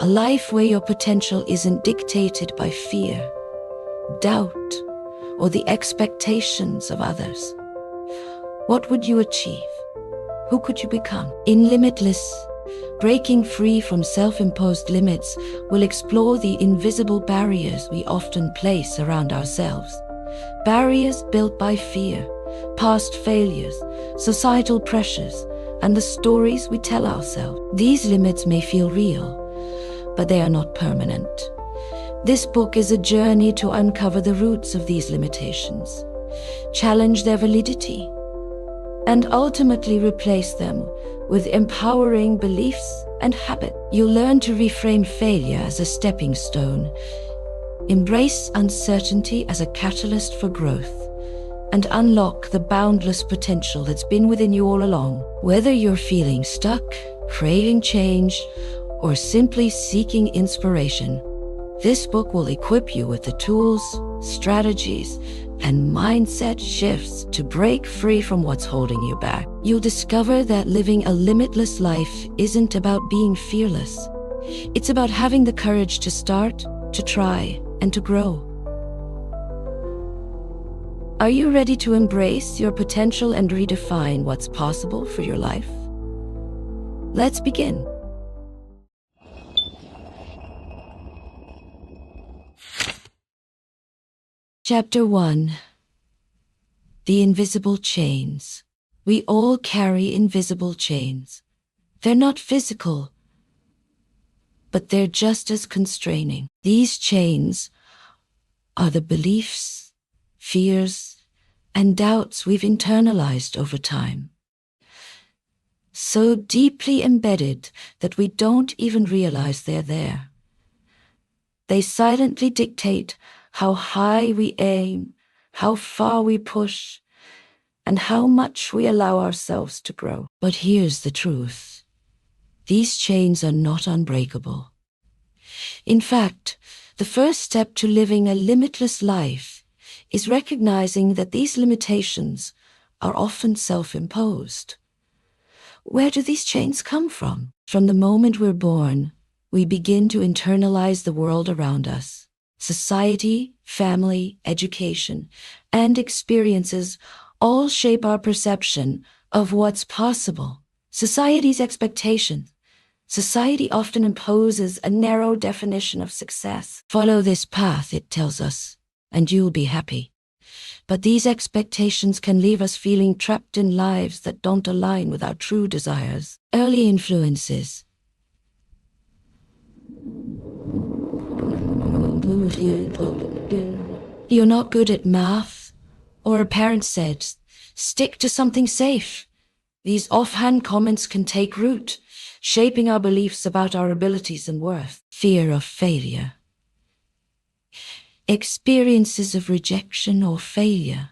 A life where your potential isn't dictated by fear, doubt, or the expectations of others. What would you achieve? Who could you become? In Limitless, breaking free from self-imposed limits will explore the invisible barriers we often place around ourselves. Barriers built by fear, past failures, societal pressures, and the stories we tell ourselves. These limits may feel real, but they are not permanent. This book is a journey to uncover the roots of these limitations, challenge their validity, and ultimately replace them with empowering beliefs and habits. You'll learn to reframe failure as a stepping stone, embrace uncertainty as a catalyst for growth, and unlock the boundless potential that's been within you all along. Whether you're feeling stuck, craving change, or simply seeking inspiration, this book will equip you with the tools, strategies, and mindset shifts to break free from what's holding you back. You'll discover that living a limitless life isn't about being fearless. It's about having the courage to start, to try, and to grow. Are you ready to embrace your potential and redefine what's possible for your life? Let's begin. Chapter 1. The Invisible Chains. We all carry invisible chains. They're not physical, but they're just as constraining. These chains are the beliefs, fears, and doubts we've internalized over time. So deeply embedded that we don't even realize they're there. They silently dictate how high we aim, how far we push, and how much we allow ourselves to grow. But here's the truth. These chains are not unbreakable. In fact, the first step to living a limitless life is recognizing that these limitations are often self-imposed. Where do these chains come from? From the moment we're born, we begin to internalize the world around us. Society, family, education, and experiences all shape our perception of what's possible. Society's expectations. Society often imposes a narrow definition of success. Follow this path, it tells us, and you'll be happy. But these expectations can leave us feeling trapped in lives that don't align with our true desires. Early influences. You're not good at math, or a parent said, stick to something safe. These offhand comments can take root, shaping our beliefs about our abilities and worth. Fear of failure. Experiences of rejection or failure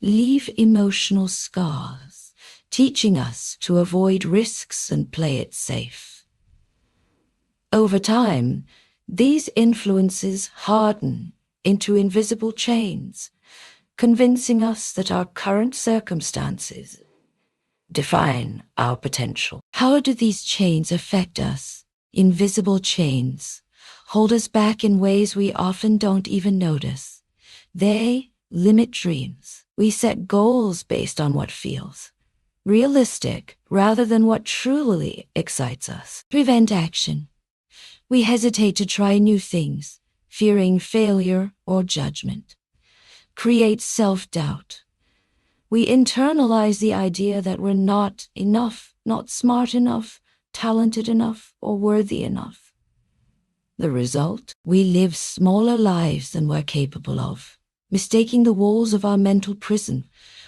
leave emotional scars, teaching us to avoid risks and play it safe. Over time, these influences harden into invisible chains, convincing us that our current circumstances define our potential. How do these chains affect us? Invisible chains hold us back in ways we often don't even notice. They limit dreams. We set goals based on what feels realistic rather than what truly excites us. Prevent action. We hesitate to try new things, fearing failure or judgment. Create self-doubt. We internalize the idea that we're not enough, not smart enough, talented enough, or worthy enough. The result? We live smaller lives than we're capable of, mistaking the walls of our mental prison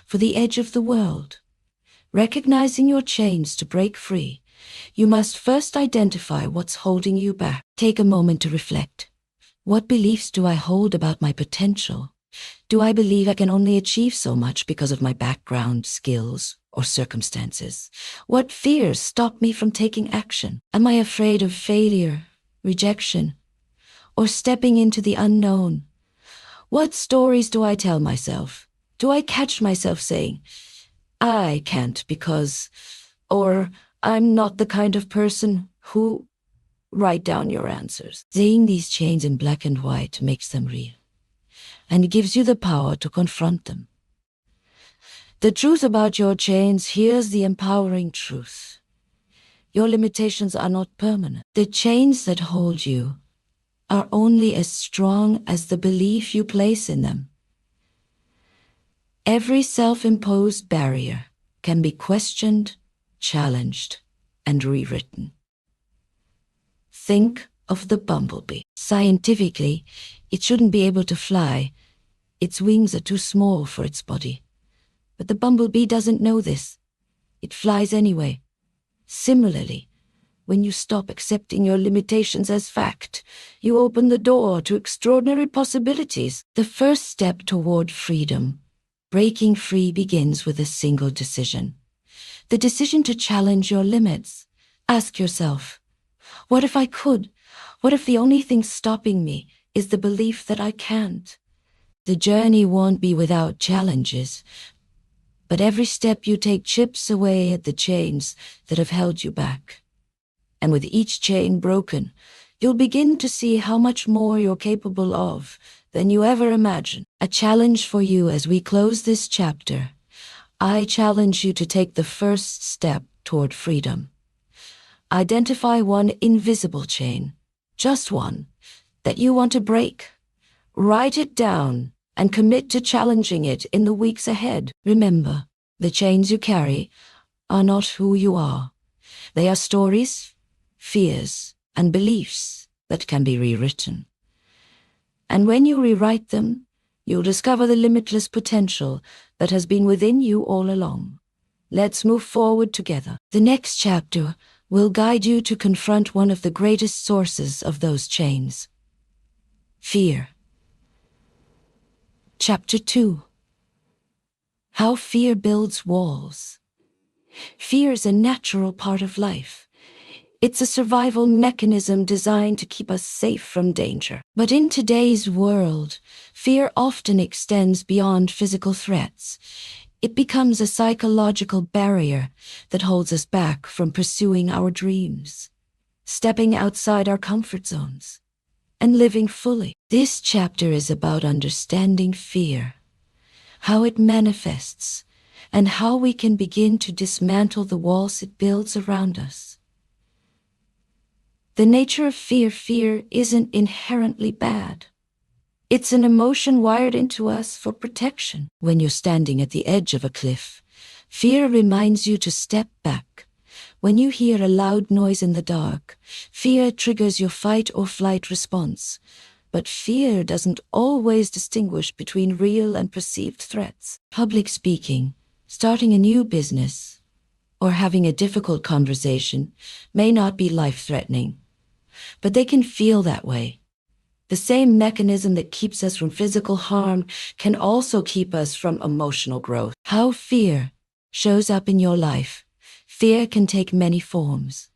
for the edge of the world. Recognizing your chains to break free, you must first identify what's holding you back. Take a moment to reflect. What beliefs do I hold about my potential? Do I believe I can only achieve so much because of my background, skills, or circumstances? What fears stop me from taking action? Am I afraid of failure, rejection, or stepping into the unknown? What stories do I tell myself? Do I catch myself saying, I can't because, or I'm not the kind of person who... write down your answers. Seeing these chains in black and white makes them real, and it gives you the power to confront them. The truth about your chains, here's the empowering truth. Your limitations are not permanent. The chains that hold you are only as strong as the belief you place in them. Every self-imposed barrier can be questioned, challenged, and rewritten. Think of the bumblebee. Scientifically, it shouldn't be able to fly. Its wings are too small for its body. But the bumblebee doesn't know this. It flies anyway. Similarly, when you stop accepting your limitations as fact, you open the door to extraordinary possibilities. The first step toward freedom, breaking free, begins with a single decision. The decision to challenge your limits. Ask yourself, what if I could? What if the only thing stopping me is the belief that I can't? The journey won't be without challenges, but every step you take chips away at the chains that have held you back. And with each chain broken, you'll begin to see how much more you're capable of than you ever imagined. A challenge for you as we close this chapter. I challenge you to take the first step toward freedom. Identify one invisible chain, just one, that you want to break. Write it down and commit to challenging it in the weeks ahead. Remember, the chains you carry are not who you are. They are stories, fears, and beliefs that can be rewritten. And when you rewrite them, you'll discover the limitless potential that has been within you all along. Let's move forward together. The next chapter will guide you to confront one of the greatest sources of those chains: fear. Chapter 2. How fear builds walls. Fear is a natural part of life. It's a survival mechanism designed to keep us safe from danger. But in today's world, fear often extends beyond physical threats. It becomes a psychological barrier that holds us back from pursuing our dreams, stepping outside our comfort zones, and living fully. This chapter is about understanding fear, how it manifests, and how we can begin to dismantle the walls it builds around us. The nature of fear isn't inherently bad. It's an emotion wired into us for protection. When you're standing at the edge of a cliff, fear reminds you to step back. When you hear a loud noise in the dark, fear triggers your fight or flight response. But fear doesn't always distinguish between real and perceived threats. Public speaking, starting a new business, or having a difficult conversation may not be life-threatening, but they can feel that way. The same mechanism that keeps us from physical harm can also keep us from emotional growth. How fear shows up in your life. Fear can take many forms,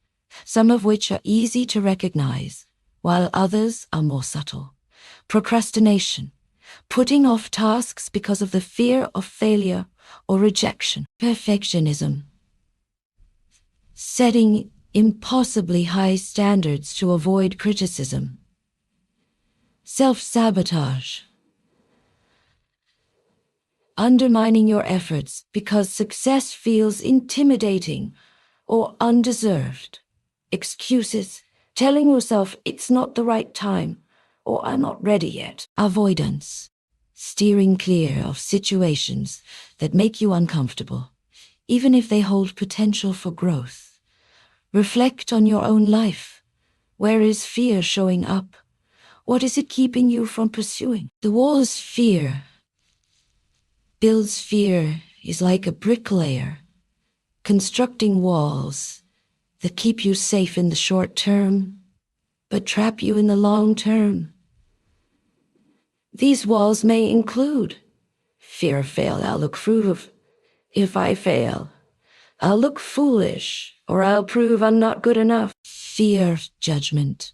some of which are easy to recognize, while others are more subtle. Procrastination, putting off tasks because of the fear of failure or rejection. Perfectionism, setting impossibly high standards to avoid criticism. Self-sabotage, undermining your efforts because success feels intimidating or undeserved. Excuses, telling yourself it's not the right time or I'm not ready yet. Avoidance, steering clear of situations that make you uncomfortable, even if they hold potential for growth. Reflect on your own life. Where is fear showing up? What is it keeping you from pursuing? The walls fear builds fear is like a bricklayer, constructing walls that keep you safe in the short term, but trap you in the long term. These walls may include fear of failure. I'll look foolish if I fail. I'll look foolish, or I'll prove I'm not good enough. Fear of judgment.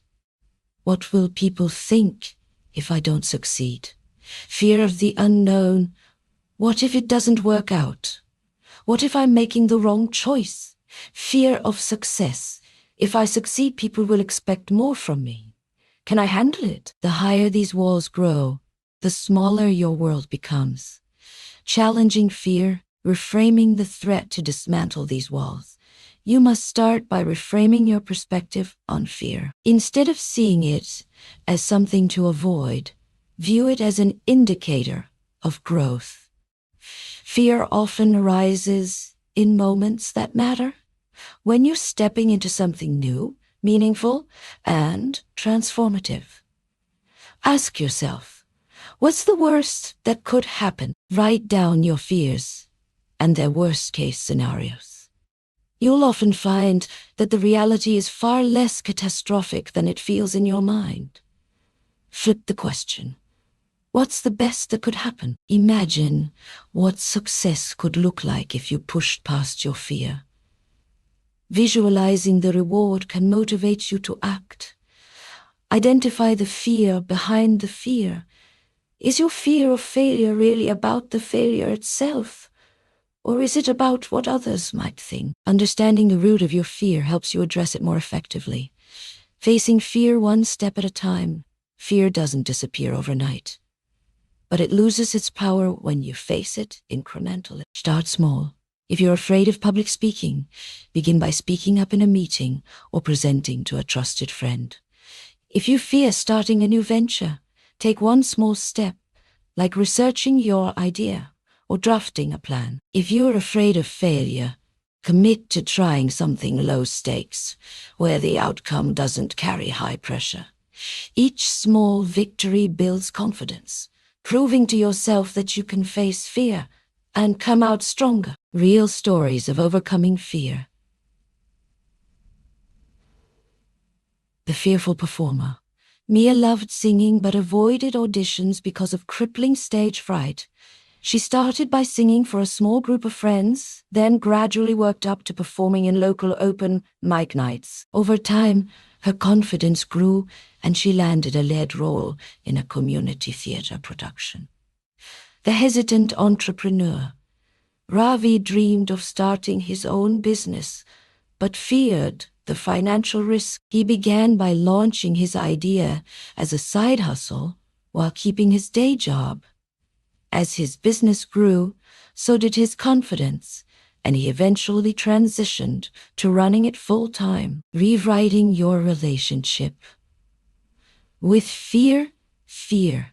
What will people think if I don't succeed? Fear of the unknown. What if it doesn't work out? What if I'm making the wrong choice? Fear of success, If I succeed, people will expect more from me. Can I handle it? The higher these walls grow, the smaller your world becomes. Challenging fear, reframing the threat to dismantle these walls. You must start by reframing your perspective on fear. Instead of seeing it as something to avoid, view it as an indicator of growth. Fear often arises in moments that matter. When you're stepping into something new, meaningful, and transformative. Ask yourself, what's the worst that could happen? Write down your fears and their worst-case scenarios. You'll often find that the reality is far less catastrophic than it feels in your mind. Flip the question. What's the best that could happen? Imagine what success could look like if you pushed past your fear. Visualizing the reward can motivate you to act. Identify the fear behind the fear. Is your fear of failure really about the failure itself? Or is it about what others might think? Understanding the root of your fear helps you address it more effectively. Facing fear one step at a time. Fear doesn't disappear overnight. But it loses its power when you face it incrementally. Start small. If you're afraid of public speaking, begin by speaking up in a meeting or presenting to a trusted friend. If you fear starting a new venture, take one small step, like researching your idea or drafting a plan. If you're afraid of failure, commit to trying something low stakes, where the outcome doesn't carry high pressure. Each small victory builds confidence, proving to yourself that you can face fear and come out stronger. Real stories of overcoming fear. The fearful performer. Mia loved singing but avoided auditions because of crippling stage fright. She started by singing for a small group of friends, then gradually worked up to performing in local open mic nights. Over time, her confidence grew and she landed a lead role in a community theater production. The hesitant entrepreneur. Ravi dreamed of starting his own business, but feared the financial risk. He began by launching his idea as a side hustle while keeping his day job. As his business grew, so did his confidence, and he eventually transitioned to running it full-time. Rewriting your relationship. With fear, fear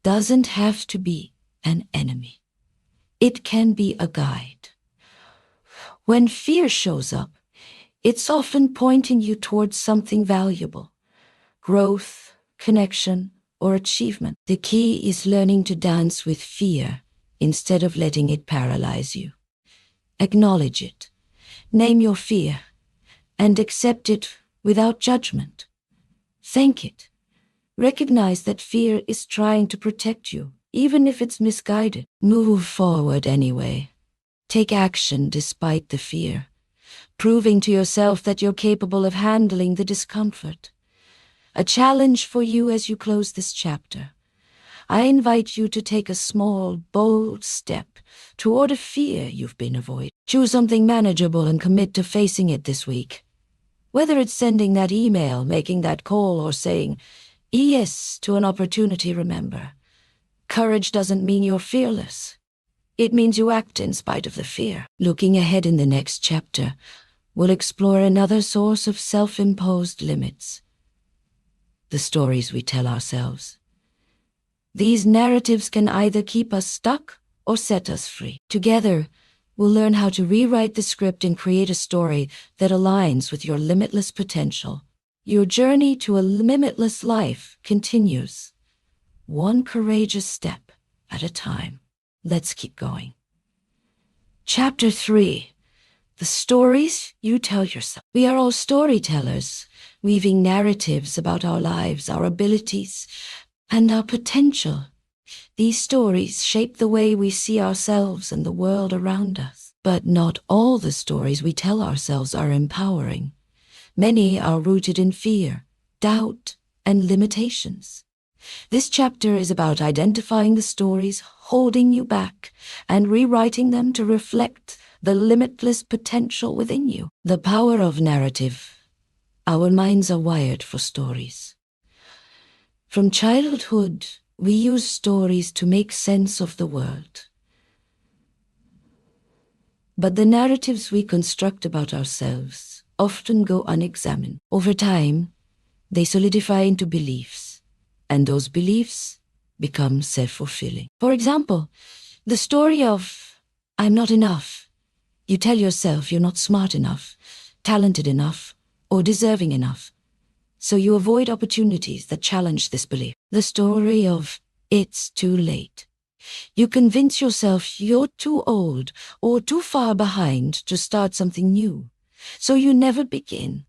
doesn't have to be an enemy. It can be a guide. When fear shows up, it's often pointing you towards something valuable, growth, connection, or achievement. The key is learning to dance with fear instead of letting it paralyze you. Acknowledge it, name your fear, and accept it without judgment. Thank it. Recognize that fear is trying to protect you, even if it's misguided. Move forward anyway. Take action despite the fear, proving to yourself that you're capable of handling the discomfort. A challenge for you as you close this chapter. I invite you to take a small, bold step toward a fear you've been avoiding. Choose something manageable and commit to facing it this week. Whether it's sending that email, making that call, or saying yes to an opportunity, remember, courage doesn't mean you're fearless. It means you act in spite of the fear. Looking ahead in the next chapter, we'll explore another source of self-imposed limits. The stories we tell ourselves. These narratives can either keep us stuck or set us free. Together, we'll learn how to rewrite the script and create a story that aligns with your limitless potential. Your journey to a limitless life continues, one courageous step at a time. Let's keep going. Chapter 3. The stories you tell yourself. We are all storytellers, weaving narratives about our lives, our abilities, and our potential. These stories shape the way we see ourselves and the world around us. But not all the stories we tell ourselves are empowering. Many are rooted in fear, doubt, and limitations. This chapter is about identifying the stories holding you back and rewriting them to reflect the limitless potential within you. The power of narrative. Our minds are wired for stories. From childhood, we use stories to make sense of the world. But the narratives we construct about ourselves often go unexamined. Over time, they solidify into beliefs, and those beliefs become self-fulfilling. For example, the story of, "I'm not enough." You tell yourself you're not smart enough, talented enough, or deserving enough. So you avoid opportunities that challenge this belief. The story of, "It's too late." You convince yourself you're too old or too far behind to start something new, so you never begin.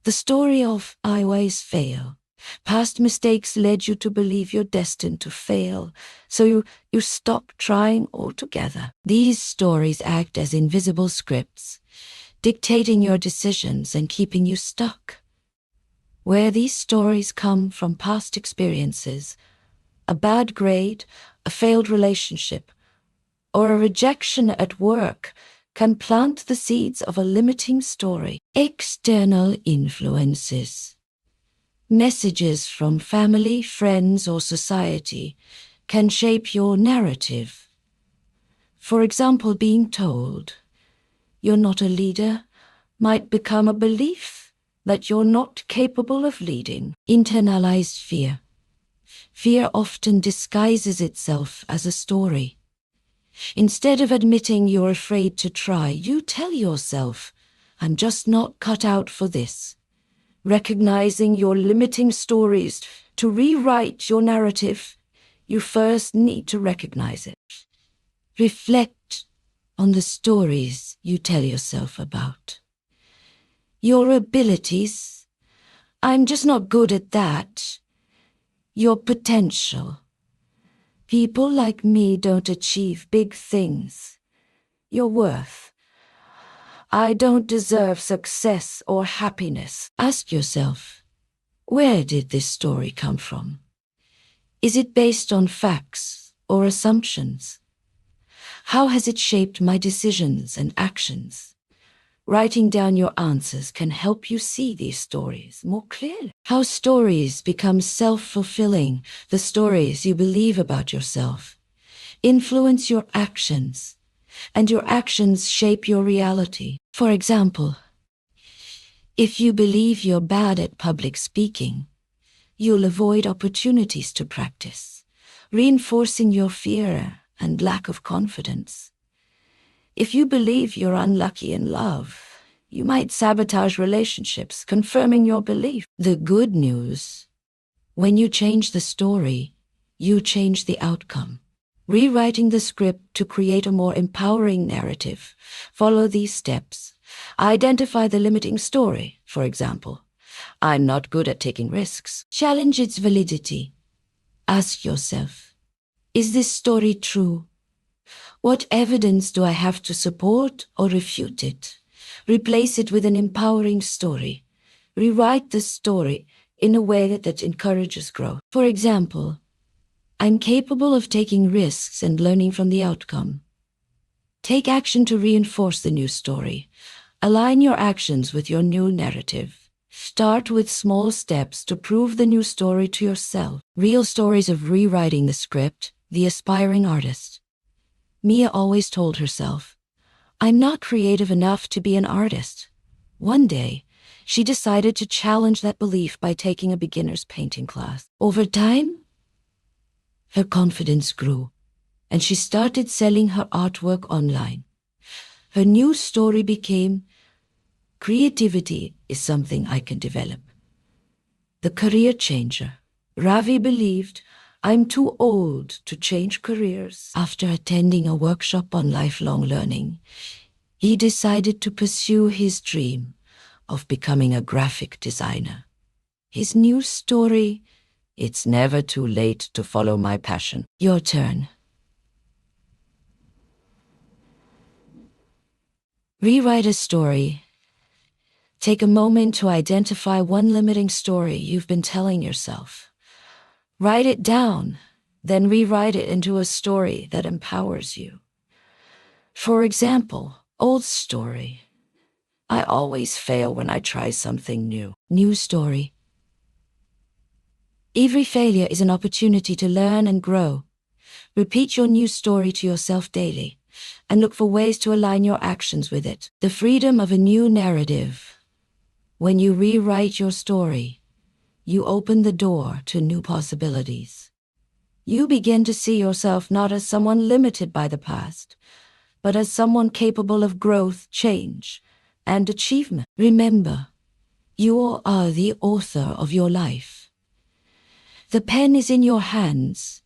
The story of, "I always fail." Past mistakes led you to believe you're destined to fail, so you stop trying altogether. These stories act as invisible scripts, dictating your decisions and keeping you stuck. Where these stories come from past experiences, a bad grade, a failed relationship, or a rejection at work can plant the seeds of a limiting story. External influences. Messages from family, friends, or society can shape your narrative. For example, being told you're not a leader might become a belief that you're not capable of leading. Internalized fear. Fear often disguises itself as a story. Instead of admitting you're afraid to try, you tell yourself, "I'm just not cut out for this." Recognizing your limiting stories to rewrite your narrative, you first need to recognize it. Reflect on the stories you tell yourself about. Your abilities. "I'm just not good at that." Your potential. "People like me don't achieve big things." Your worth. "I don't deserve success or happiness." Ask yourself, where did this story come from? Is it based on facts or assumptions? How has it shaped my decisions and actions? Writing down your answers can help you see these stories more clearly. How stories become self-fulfilling. The stories you believe about yourself influence your actions, and your actions shape your reality. For example, if you believe you're bad at public speaking, you'll avoid opportunities to practice, reinforcing your fear and lack of confidence. If you believe you're unlucky in love, you might sabotage relationships, confirming your belief. The good news: when you change the story, you change the outcome. Rewriting the script to create a more empowering narrative. Follow these steps. Identify the limiting story, for example, "I'm not good at taking risks." Challenge its validity. Ask yourself, is this story true? What evidence do I have to support or refute it? Replace it with an empowering story. Rewrite the story in a way that encourages growth. For example, "I'm capable of taking risks and learning from the outcome." Take action to reinforce the new story. Align your actions with your new narrative. Start with small steps to prove the new story to yourself. Real stories of rewriting the script. The aspiring artist. Mia always told herself, "I'm not creative enough to be an artist." One day, she decided to challenge that belief by taking a beginner's painting class. Over time, her confidence grew, and she started selling her artwork online. Her new story became, "Creativity is something I can develop." The career changer. Ravi believed, "I'm too old to change careers." After attending a workshop on lifelong learning, he decided to pursue his dream of becoming a graphic designer. His new story: "It's never too late to follow my passion." Your turn. Rewrite a story. Take a moment to identify one limiting story you've been telling yourself. Write it down, then rewrite it into a story that empowers you. For example, old story: I always fail when I try something new. New story. Every failure is an opportunity to learn and grow. Repeat your new story to yourself daily and look for ways to align your actions with it. The freedom of a new narrative. When you rewrite your story, you open the door to new possibilities. You begin to see yourself not as someone limited by the past, but as someone capable of growth, change, and achievement. Remember, you are the author of your life. The pen is in your hands,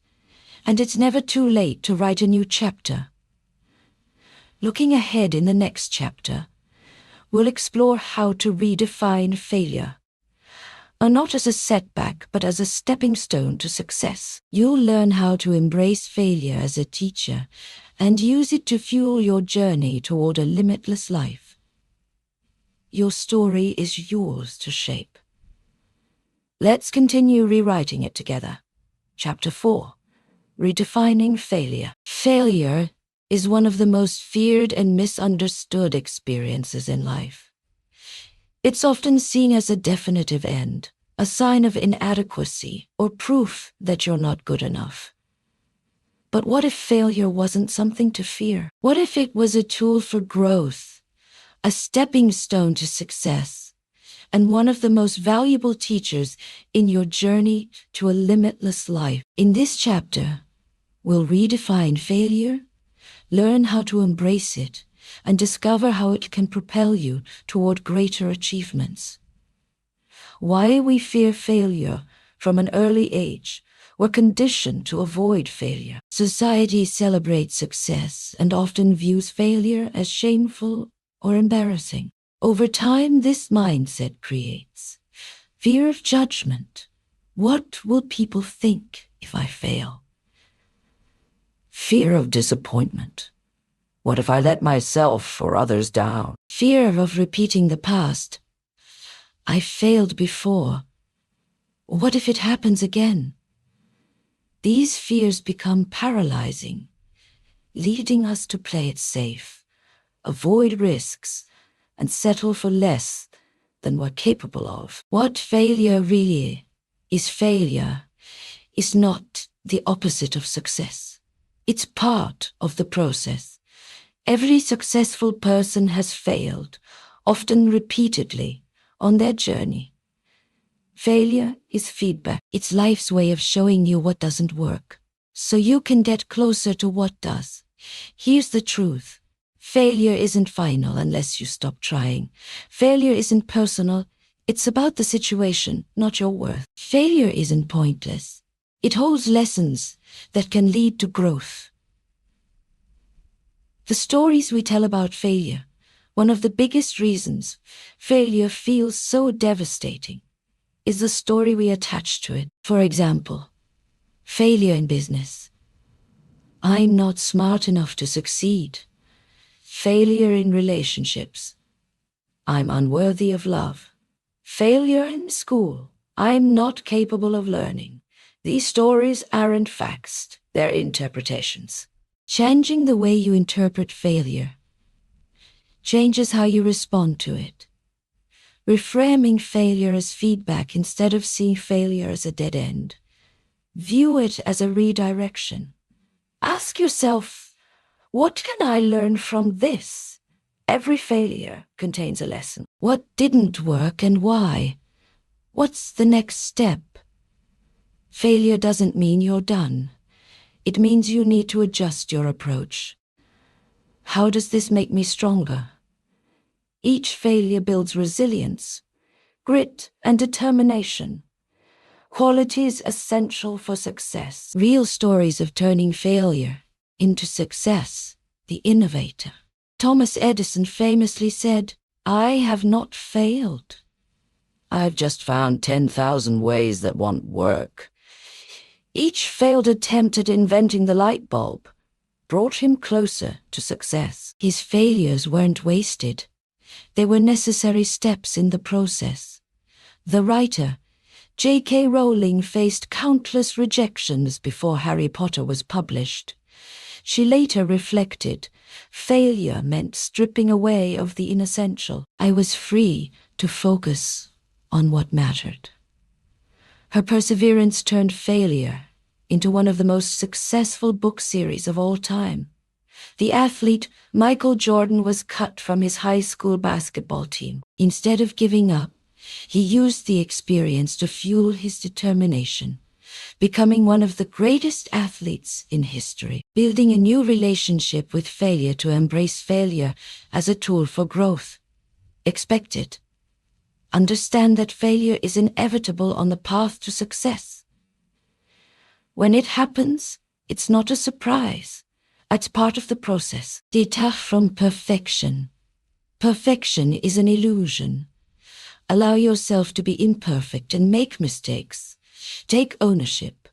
and it's never too late to write a new chapter. Looking ahead in the next chapter, we'll explore how to redefine failure. Not as a setback, but as a stepping stone to success. You'll learn how to embrace failure as a teacher and use it to fuel your journey toward a limitless life. Your story is yours to shape. Let's continue rewriting it together. Chapter 4. Redefining failure. Failure is one of the most feared and misunderstood experiences in life. It's often seen as a definitive end, a sign of inadequacy, or proof that you're not good enough. But what if failure wasn't something to fear? What if it was a tool for growth, a stepping stone to success, and one of the most valuable teachers in your journey to a limitless life? In this chapter, we'll redefine failure, learn how to embrace it, and discover how it can propel you toward greater achievements. Why we fear failure from an early age. We're conditioned to avoid failure. Society celebrates success and often views failure as shameful or embarrassing. Over time, this mindset creates fear of judgment. What will people think if I fail? Fear of disappointment. What if I let myself or others down? Fear of repeating the past. I failed before. What if it happens again? These fears become paralyzing, leading us to play it safe, avoid risks, and settle for less than we're capable of. What failure really is not the opposite of success. It's part of the process. Every successful person has failed, often repeatedly, on their journey. Failure is feedback. It's life's way of showing you what doesn't work, so you can get closer to what does. Here's the truth. Failure isn't final unless you stop trying. Failure isn't personal. It's about the situation, not your worth. Failure isn't pointless. It holds lessons that can lead to growth. The stories we tell about failure, one of the biggest reasons failure feels so devastating, is the story we attach to it. For example, failure in business. I'm not smart enough to succeed. Failure in relationships. I'm unworthy of love. Failure in school. I'm not capable of learning. These stories aren't facts, they're interpretations. Changing the way you interpret failure changes how you respond to it. Reframing failure as feedback instead of seeing failure as a dead end. View it as a redirection. Ask yourself, what can I learn from this? Every failure contains a lesson. What didn't work and why? What's the next step? Failure doesn't mean you're done. It means you need to adjust your approach. How does this make me stronger? Each failure builds resilience, grit, and determination. Qualities essential for success. Real stories of turning failure into success. The innovator. Thomas Edison famously said, "I have not failed. I've just found 10,000 ways that won't work." Each failed attempt at inventing the light bulb brought him closer to success. His failures weren't wasted. They were necessary steps in the process. The writer, J.K. Rowling, faced countless rejections before Harry Potter was published. She later reflected, failure meant stripping away of the inessential. I was free to focus on what mattered. Her perseverance turned failure into one of the most successful book series of all time. The athlete Michael Jordan was cut from his high school basketball team. Instead of giving up, he used the experience to fuel his determination, becoming one of the greatest athletes in history, building a new relationship with failure to embrace failure as a tool for growth. Expect it. Understand that failure is inevitable on the path to success. When it happens, it's not a surprise. It's part of the process. Detach from perfection. Perfection is an illusion. Allow yourself to be imperfect and make mistakes. Take ownership.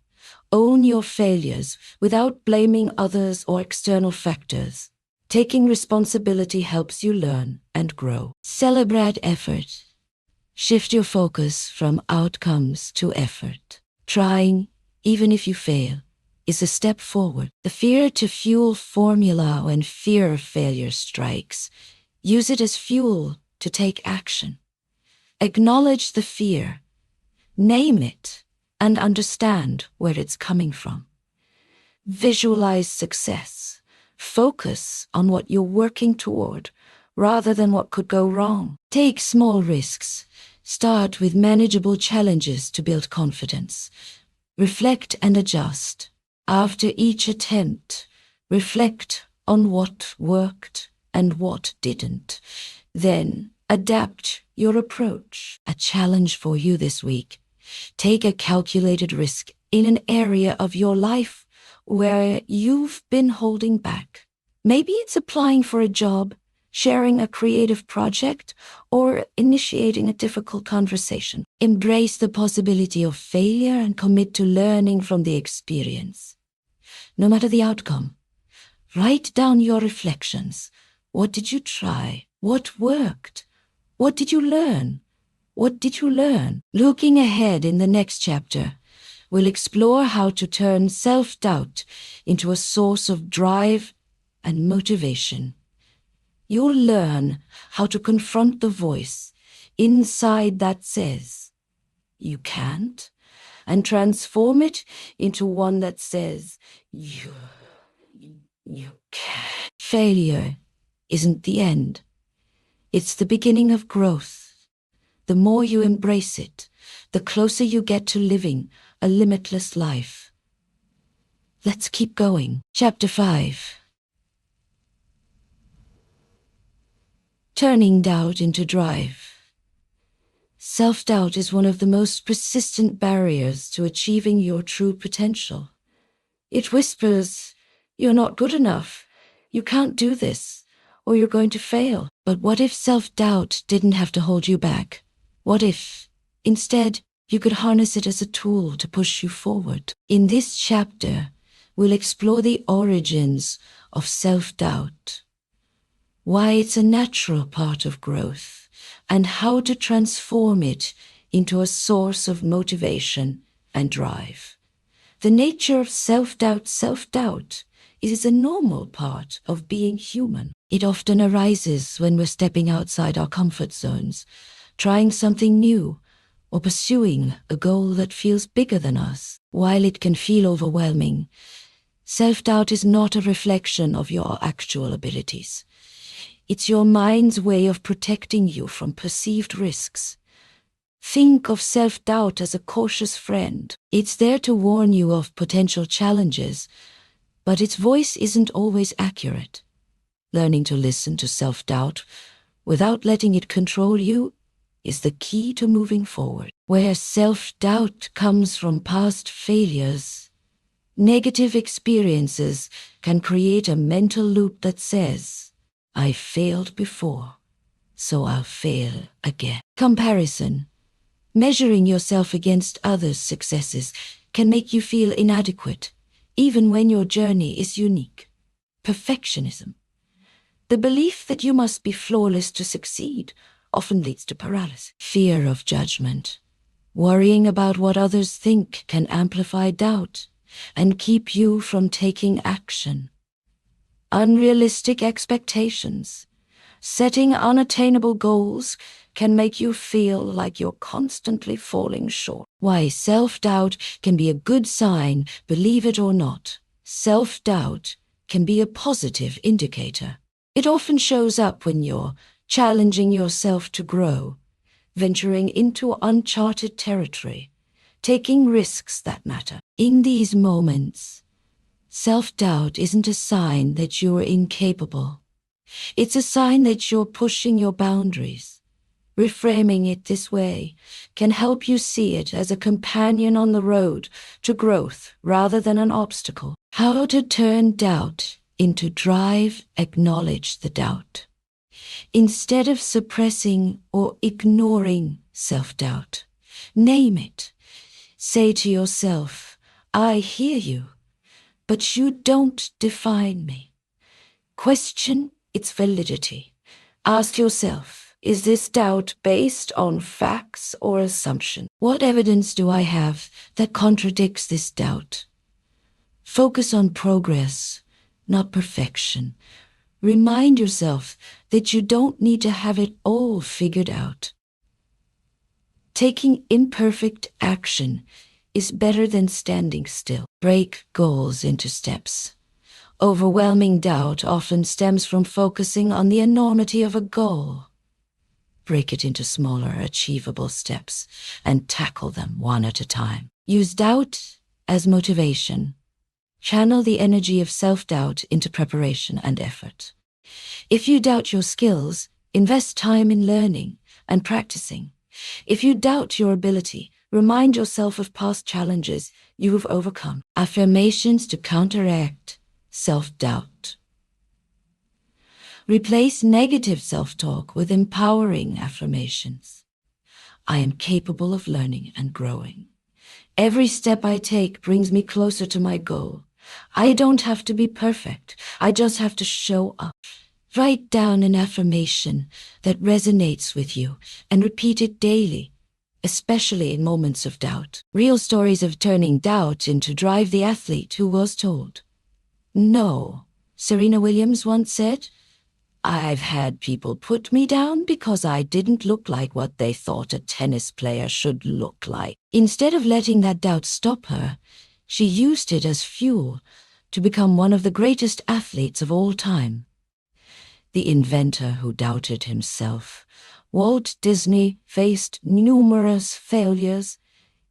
Own your failures without blaming others or external factors. Taking responsibility helps you learn and grow. Celebrate effort. Shift your focus from outcomes to effort. Trying, even if you fail, is a step forward. The fear to fuel formula when fear of failure strikes. Use it as fuel to take action. Acknowledge the fear. Name it and understand where it's coming from. Visualize success. Focus on what you're working toward rather than what could go wrong. Take small risks. Start with manageable challenges to build confidence. Reflect and adjust. After each attempt, reflect on what worked and what didn't. Then adapt your approach. A challenge for you this week. Take a calculated risk in an area of your life where you've been holding back. Maybe it's applying for a job, sharing a creative project, or initiating a difficult conversation. Embrace the possibility of failure and commit to learning from the experience. No matter the outcome, write down your reflections. What did you try? What worked? What did you learn? What did you learn? Looking ahead in the next chapter, we'll explore how to turn self-doubt into a source of drive and motivation. You'll learn how to confront the voice inside that says, you can't, and transform it into one that says, you can. Failure isn't the end. It's the beginning of growth. The more you embrace it, the closer you get to living a limitless life. Let's keep going. Chapter 5. Turning doubt into drive. Self-doubt is one of the most persistent barriers to achieving your true potential. It whispers, you're not good enough, you can't do this, or you're going to fail. But what if self-doubt didn't have to hold you back? What if, instead, you could harness it as a tool to push you forward? In this chapter, we'll explore the origins of self-doubt, why it's a natural part of growth, and how to transform it into a source of motivation and drive. The nature of self-doubt is a normal part of being human. It often arises when we're stepping outside our comfort zones, trying something new, or pursuing a goal that feels bigger than us. While it can feel overwhelming, self-doubt is not a reflection of your actual abilities. It's your mind's way of protecting you from perceived risks. Think of self-doubt as a cautious friend. It's there to warn you of potential challenges, but its voice isn't always accurate. Learning to listen to self-doubt without letting it control you is the key to moving forward. Where self-doubt comes from past failures, negative experiences can create a mental loop that says, I failed before, so I'll fail again. Comparison. Measuring yourself against others' successes can make you feel inadequate, even when your journey is unique. Perfectionism. The belief that you must be flawless to succeed often leads to paralysis. Fear of judgment. Worrying about what others think can amplify doubt and keep you from taking action. unrealistic expectations. Setting unattainable goals can make you feel like you're constantly falling short. Why self-doubt can be a good sign, believe it or not. Self-doubt can be a positive indicator. It often shows up when you're challenging yourself to grow, venturing into uncharted territory, taking risks that matter. In these moments, self-doubt isn't a sign that you're incapable. It's a sign that you're pushing your boundaries. Reframing it this way can help you see it as a companion on the road to growth rather than an obstacle. How to turn doubt into drive. Acknowledge the doubt. Instead of suppressing or ignoring self-doubt, name it. Say to yourself, I hear you, but you don't define me. Question its validity. Ask yourself, is this doubt based on facts or assumption? What evidence do I have that contradicts this doubt? Focus on progress, not perfection. Remind yourself that you don't need to have it all figured out. Taking imperfect action is better than standing still. Break goals into steps. Overwhelming doubt often stems from focusing on the enormity of a goal. Break it into smaller, achievable steps and tackle them one at a time. Use doubt as motivation. Channel the energy of self-doubt into preparation and effort. If you doubt your skills, invest time in learning and practicing. If you doubt your ability, remind yourself of past challenges you have overcome. Affirmations to counteract self-doubt. Replace negative self-talk with empowering affirmations. I am capable of learning and growing. Every step I take brings me closer to my goal. I don't have to be perfect. I just have to show up. Write down an affirmation that resonates with you and repeat it daily, especially in moments of doubt. Real stories of turning doubt into drive. The athlete who was told no. Serena Williams once said, I've had people put me down because I didn't look like what they thought a tennis player should look like. Instead of letting that doubt stop her, she used it as fuel to become one of the greatest athletes of all time. The inventor who doubted himself, Walt Disney, faced numerous failures,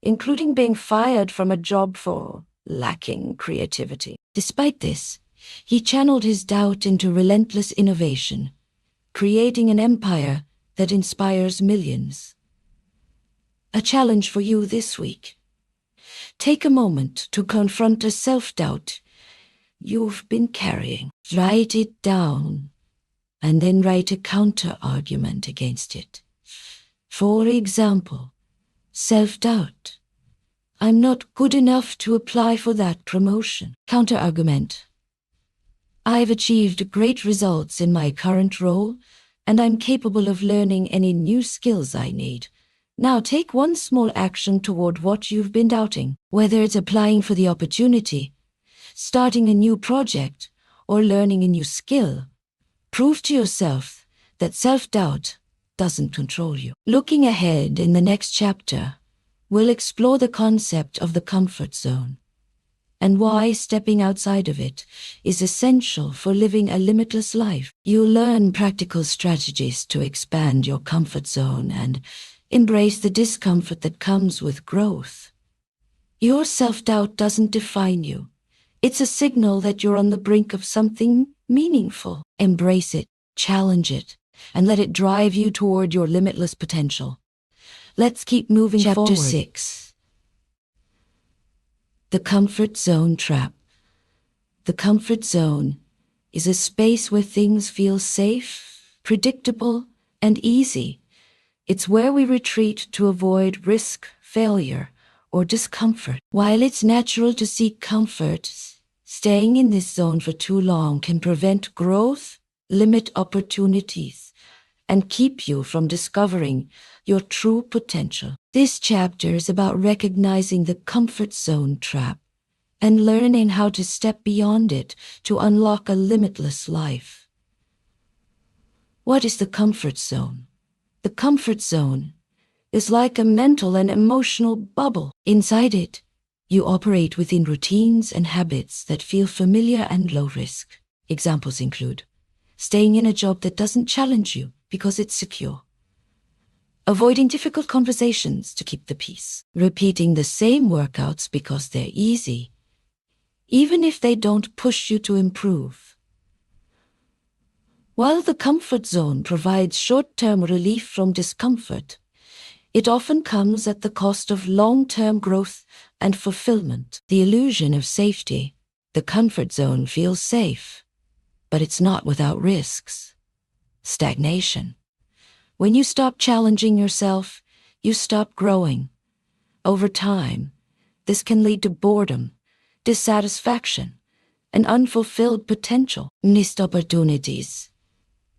including being fired from a job for lacking creativity. Despite this, he channeled his doubt into relentless innovation, creating an empire that inspires millions. A challenge for you this week. Take a moment to confront a self-doubt you've been carrying. Write it down, and then write a counter-argument against it. For example, self-doubt. I'm not good enough to apply for that promotion. Counter-argument. I've achieved great results in my current role, and I'm capable of learning any new skills I need. Now take one small action toward what you've been doubting, whether it's applying for the opportunity, starting a new project, or learning a new skill. Prove to yourself that self-doubt doesn't control you. Looking ahead in the next chapter, we'll explore the concept of the comfort zone and why stepping outside of it is essential for living a limitless life. You'll learn practical strategies to expand your comfort zone and embrace the discomfort that comes with growth. Your self-doubt doesn't define you. It's a signal that you're on the brink of something meaningful. Embrace it, challenge it, and let it drive you toward your limitless potential. Let's keep moving forward. Chapter 6. The comfort zone trap. The comfort zone is a space where things feel safe, predictable, and easy. It's where we retreat to avoid risk, failure, or discomfort. While it's natural to seek comfort, staying in this zone for too long can prevent growth, limit opportunities, and keep you from discovering your true potential. This chapter is about recognizing the comfort zone trap and learning how to step beyond it to unlock a limitless life. What is the comfort zone? The comfort zone is like a mental and emotional bubble. Inside it, you operate within routines and habits that feel familiar and low risk. Examples include staying in a job that doesn't challenge you because it's secure, avoiding difficult conversations to keep the peace, repeating the same workouts because they're easy, even if they don't push you to improve. While the comfort zone provides short-term relief from discomfort, it often comes at the cost of long-term growth and fulfillment. The illusion of safety. The comfort zone feels safe, but it's not without risks. Stagnation. When you stop challenging yourself, you stop growing. Over time, this can lead to boredom, dissatisfaction, and unfulfilled potential. Missed opportunities.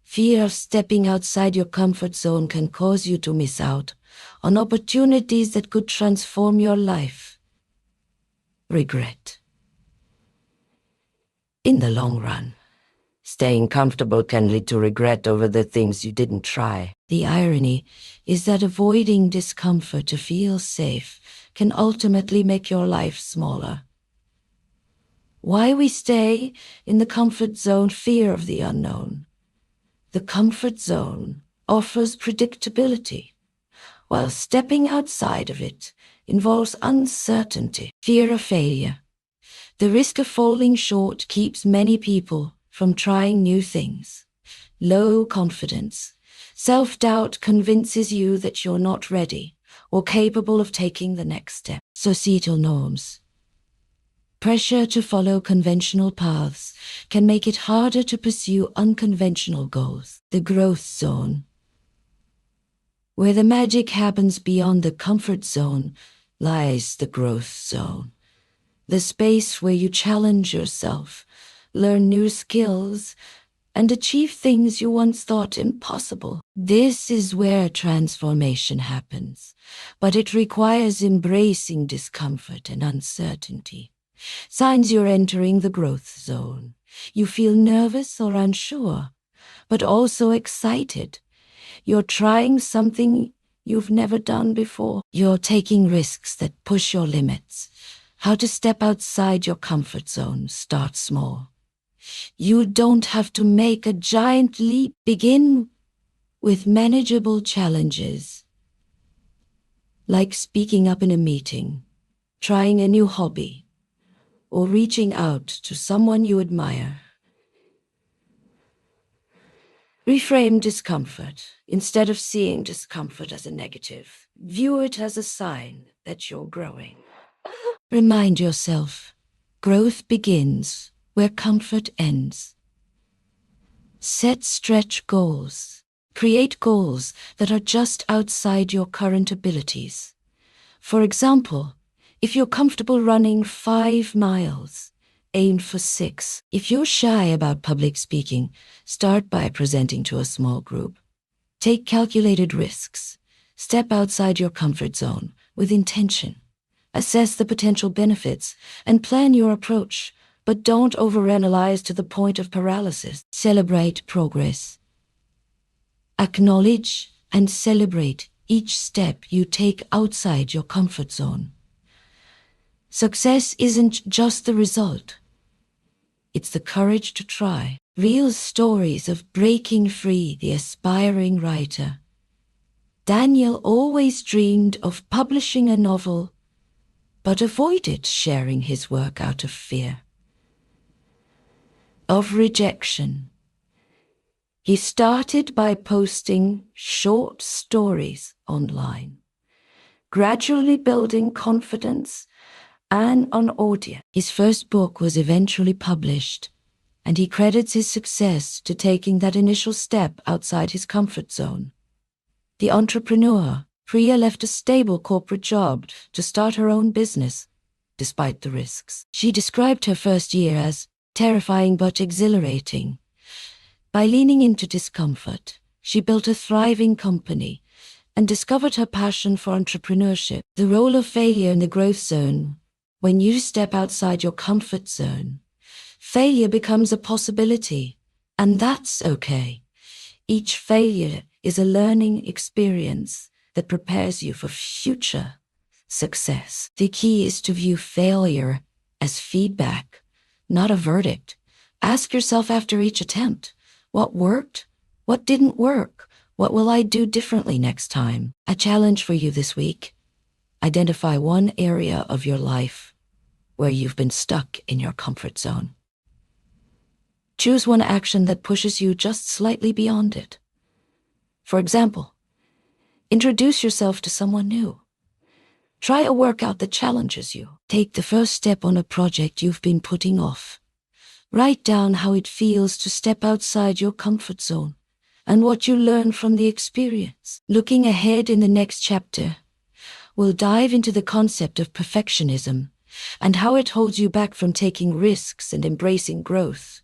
Fear of stepping outside your comfort zone can cause you to miss out on opportunities that could transform your life. Regret. In the long run, staying comfortable can lead to regret over the things you didn't try. The irony is that avoiding discomfort to feel safe can ultimately make your life smaller. Why we stay in the comfort zone? Fear of the unknown. The comfort zone offers predictability, while stepping outside of it involves uncertainty. Fear of failure. The risk of falling short keeps many people from trying new things. Low confidence. Self-doubt convinces you that you're not ready or capable of taking the next step. Societal norms. Pressure to follow conventional paths can make it harder to pursue unconventional goals. The growth zone. Where the magic happens beyond the comfort zone lies the growth zone. The space where you challenge yourself, learn new skills, and achieve things you once thought impossible. This is where transformation happens, but it requires embracing discomfort and uncertainty. Signs you're entering the growth zone. You feel nervous or unsure, but also excited. You're trying something you've never done before. You're taking risks that push your limits. How to step outside your comfort zone. Start small. You don't have to make a giant leap. Begin with manageable challenges, like speaking up in a meeting, trying a new hobby, or reaching out to someone you admire. Reframe discomfort. Instead of seeing discomfort as a negative, view it as a sign that you're growing. Remind yourself, growth begins where comfort ends. Set stretch goals. Create goals that are just outside your current abilities. For example, if you're comfortable running 5 miles, aim for 6. If you're shy about public speaking, start by presenting to a small group. Take calculated risks. Step outside your comfort zone with intention. Assess the potential benefits and plan your approach, but don't overanalyze to the point of paralysis. Celebrate progress. Acknowledge and celebrate each step you take outside your comfort zone. Success isn't just the result. It's the courage to try. Real stories of breaking free. The aspiring writer. Daniel always dreamed of publishing a novel, but avoided sharing his work out of fear of rejection. He started by posting short stories online, gradually building confidence and an audience. His first book was eventually published, and he credits his success to taking that initial step outside his comfort zone. The entrepreneur, Priya left a stable corporate job to start her own business, despite the risks. She described her first year as terrifying but exhilarating. By leaning into discomfort, she built a thriving company and discovered her passion for entrepreneurship. The role of failure in the growth zone. When you step outside your comfort zone, failure becomes a possibility, and that's okay. Each failure is a learning experience that prepares you for future success. The key is to view failure as feedback, not a verdict. Ask yourself after each attempt, what worked? What didn't work? What will I do differently next time? A challenge for you this week. Identify one area of your life where you've been stuck in your comfort zone. Choose one action that pushes you just slightly beyond it. For example, introduce yourself to someone new. Try a workout that challenges you. Take the first step on a project you've been putting off. Write down how it feels to step outside your comfort zone and what you learn from the experience. Looking ahead in the next chapter, we'll dive into the concept of perfectionism and how it holds you back from taking risks and embracing growth.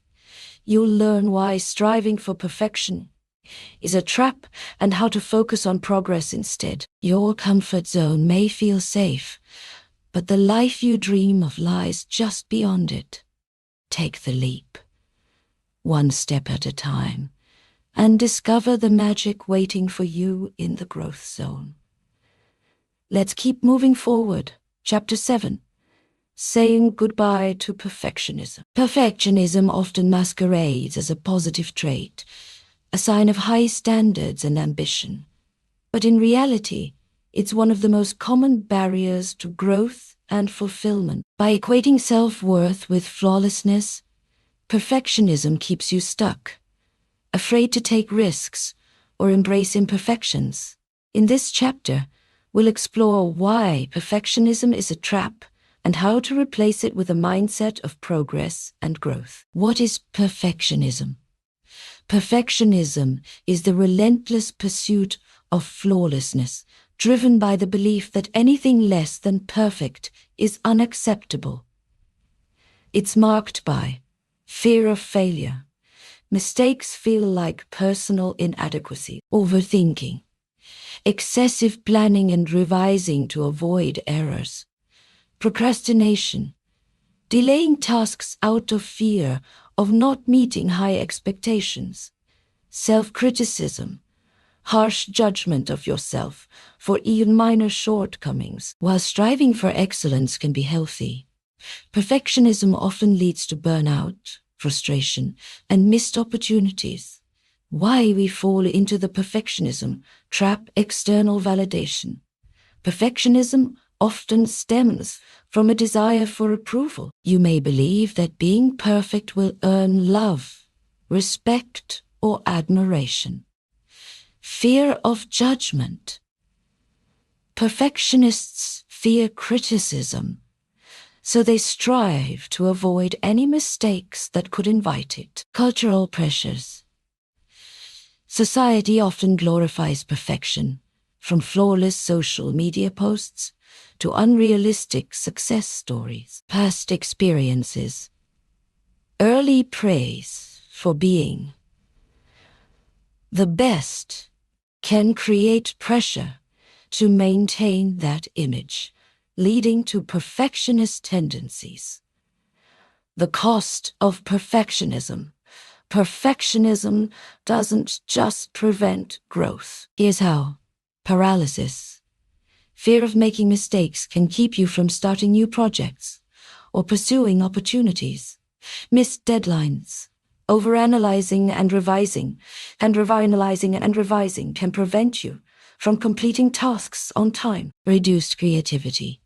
You'll learn why striving for perfection is a trap and how to focus on progress instead. Your comfort zone may feel safe, but the life you dream of lies just beyond it. Take the leap, one step at a time, and discover the magic waiting for you in the growth zone. Let's keep moving forward. Chapter 7. Saying goodbye to perfectionism. Perfectionism often masquerades as a positive trait, a sign of high standards and ambition. But in reality, it's one of the most common barriers to growth and fulfillment. By equating self-worth with flawlessness, perfectionism keeps you stuck, afraid to take risks or embrace imperfections. In this chapter, we'll explore why perfectionism is a trap and how to replace it with a mindset of progress and growth. What is perfectionism? Perfectionism is the relentless pursuit of flawlessness, driven by the belief that anything less than perfect is unacceptable. It's marked by fear of failure. Mistakes feel like personal inadequacy, overthinking, excessive planning and revising to avoid errors, procrastination, delaying tasks out of fear of not meeting high expectations, self-criticism, harsh judgment of yourself for even minor shortcomings. While striving for excellence can be healthy, perfectionism often leads to burnout, frustration, and missed opportunities. Why we fall into the perfectionism trap. External validation. Perfectionism often stems from a desire for approval. You may believe that being perfect will earn love, respect, or admiration. Fear of judgment. Perfectionists fear criticism, so they strive to avoid any mistakes that could invite it. Cultural pressures. Society often glorifies perfection, from flawless social media posts to unrealistic success stories. Past experiences. Early praise for being the best can create pressure to maintain that image, leading to perfectionist tendencies. The cost of perfectionism. Perfectionism doesn't just prevent growth. Here's how. Paralysis. Fear of making mistakes can keep you from starting new projects or pursuing opportunities. Missed deadlines. Overanalyzing and revising, can prevent you from completing tasks on time. Reduced creativity.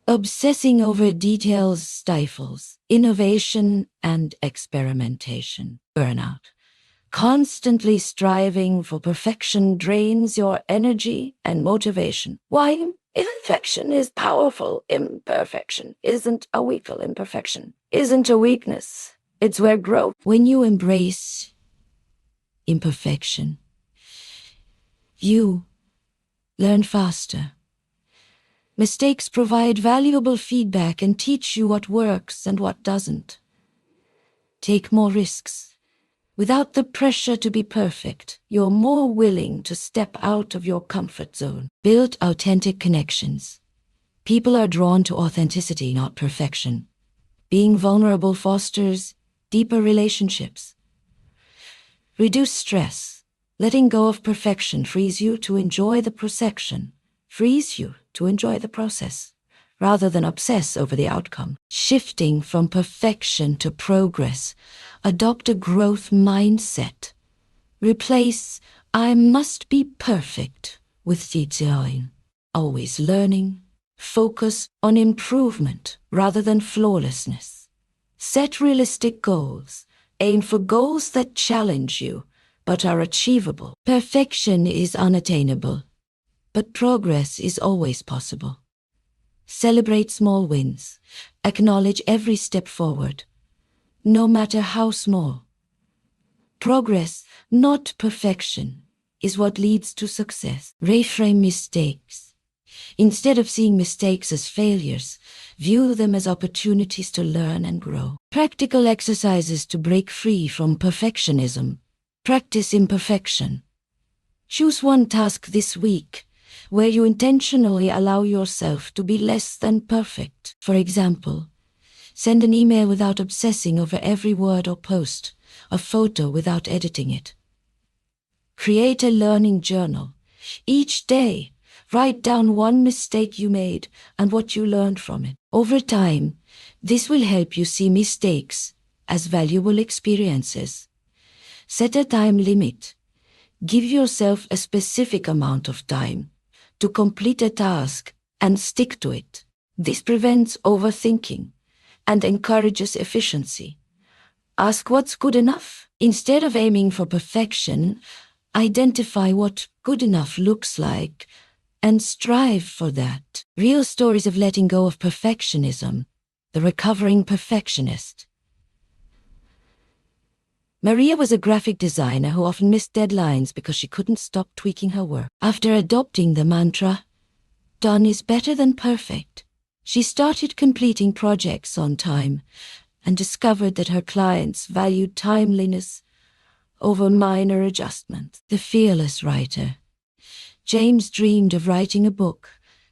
Obsessing over details stifles innovation and experimentation. Burnout. Constantly striving for perfection drains your energy and motivation. Why? Imperfection is powerful. Imperfection isn't a weakness. It's where growth. When you embrace imperfection, you learn faster. Mistakes provide valuable feedback and teach you what works and what doesn't. Take more risks. Without the pressure to be perfect, you're more willing to step out of your comfort zone. Build authentic connections. People are drawn to authenticity, not perfection. Being vulnerable fosters deeper relationships. Reduce stress. Letting go of perfection frees you to enjoy the process, rather than obsess over the outcome. Shifting from perfection to progress. Adopt a growth mindset. Replace "I must be perfect" with design. Always learning. Focus on improvement rather than flawlessness. Set realistic goals. Aim for goals that challenge you, but are achievable. Perfection is unattainable, but progress is always possible. Celebrate small wins. Acknowledge every step forward, no matter how small. Progress, not perfection, is what leads to success. Reframe mistakes. Instead of seeing mistakes as failures, view them as opportunities to learn and grow. Practical exercises to break free from perfectionism. Practice imperfection. Choose one task this week where you intentionally allow yourself to be less than perfect. For example, send an email without obsessing over every word or post, a photo without editing it. Create a learning journal. Each day, write down one mistake you made and what you learned from it. Over time, this will help you see mistakes as valuable experiences. Set a time limit. Give yourself a specific amount of time to complete a task and stick to it. This prevents overthinking and encourages efficiency. Ask what's good enough. Instead of aiming for perfection, identify what good enough looks like and strive for that. Real stories of letting go of perfectionism. The recovering perfectionist. Maria was a graphic designer who often missed deadlines because she couldn't stop tweaking her work. After adopting the mantra, "Done is better than perfect," she started completing projects on time and discovered that her clients valued timeliness over minor adjustments. The fearless writer. James dreamed of writing a book,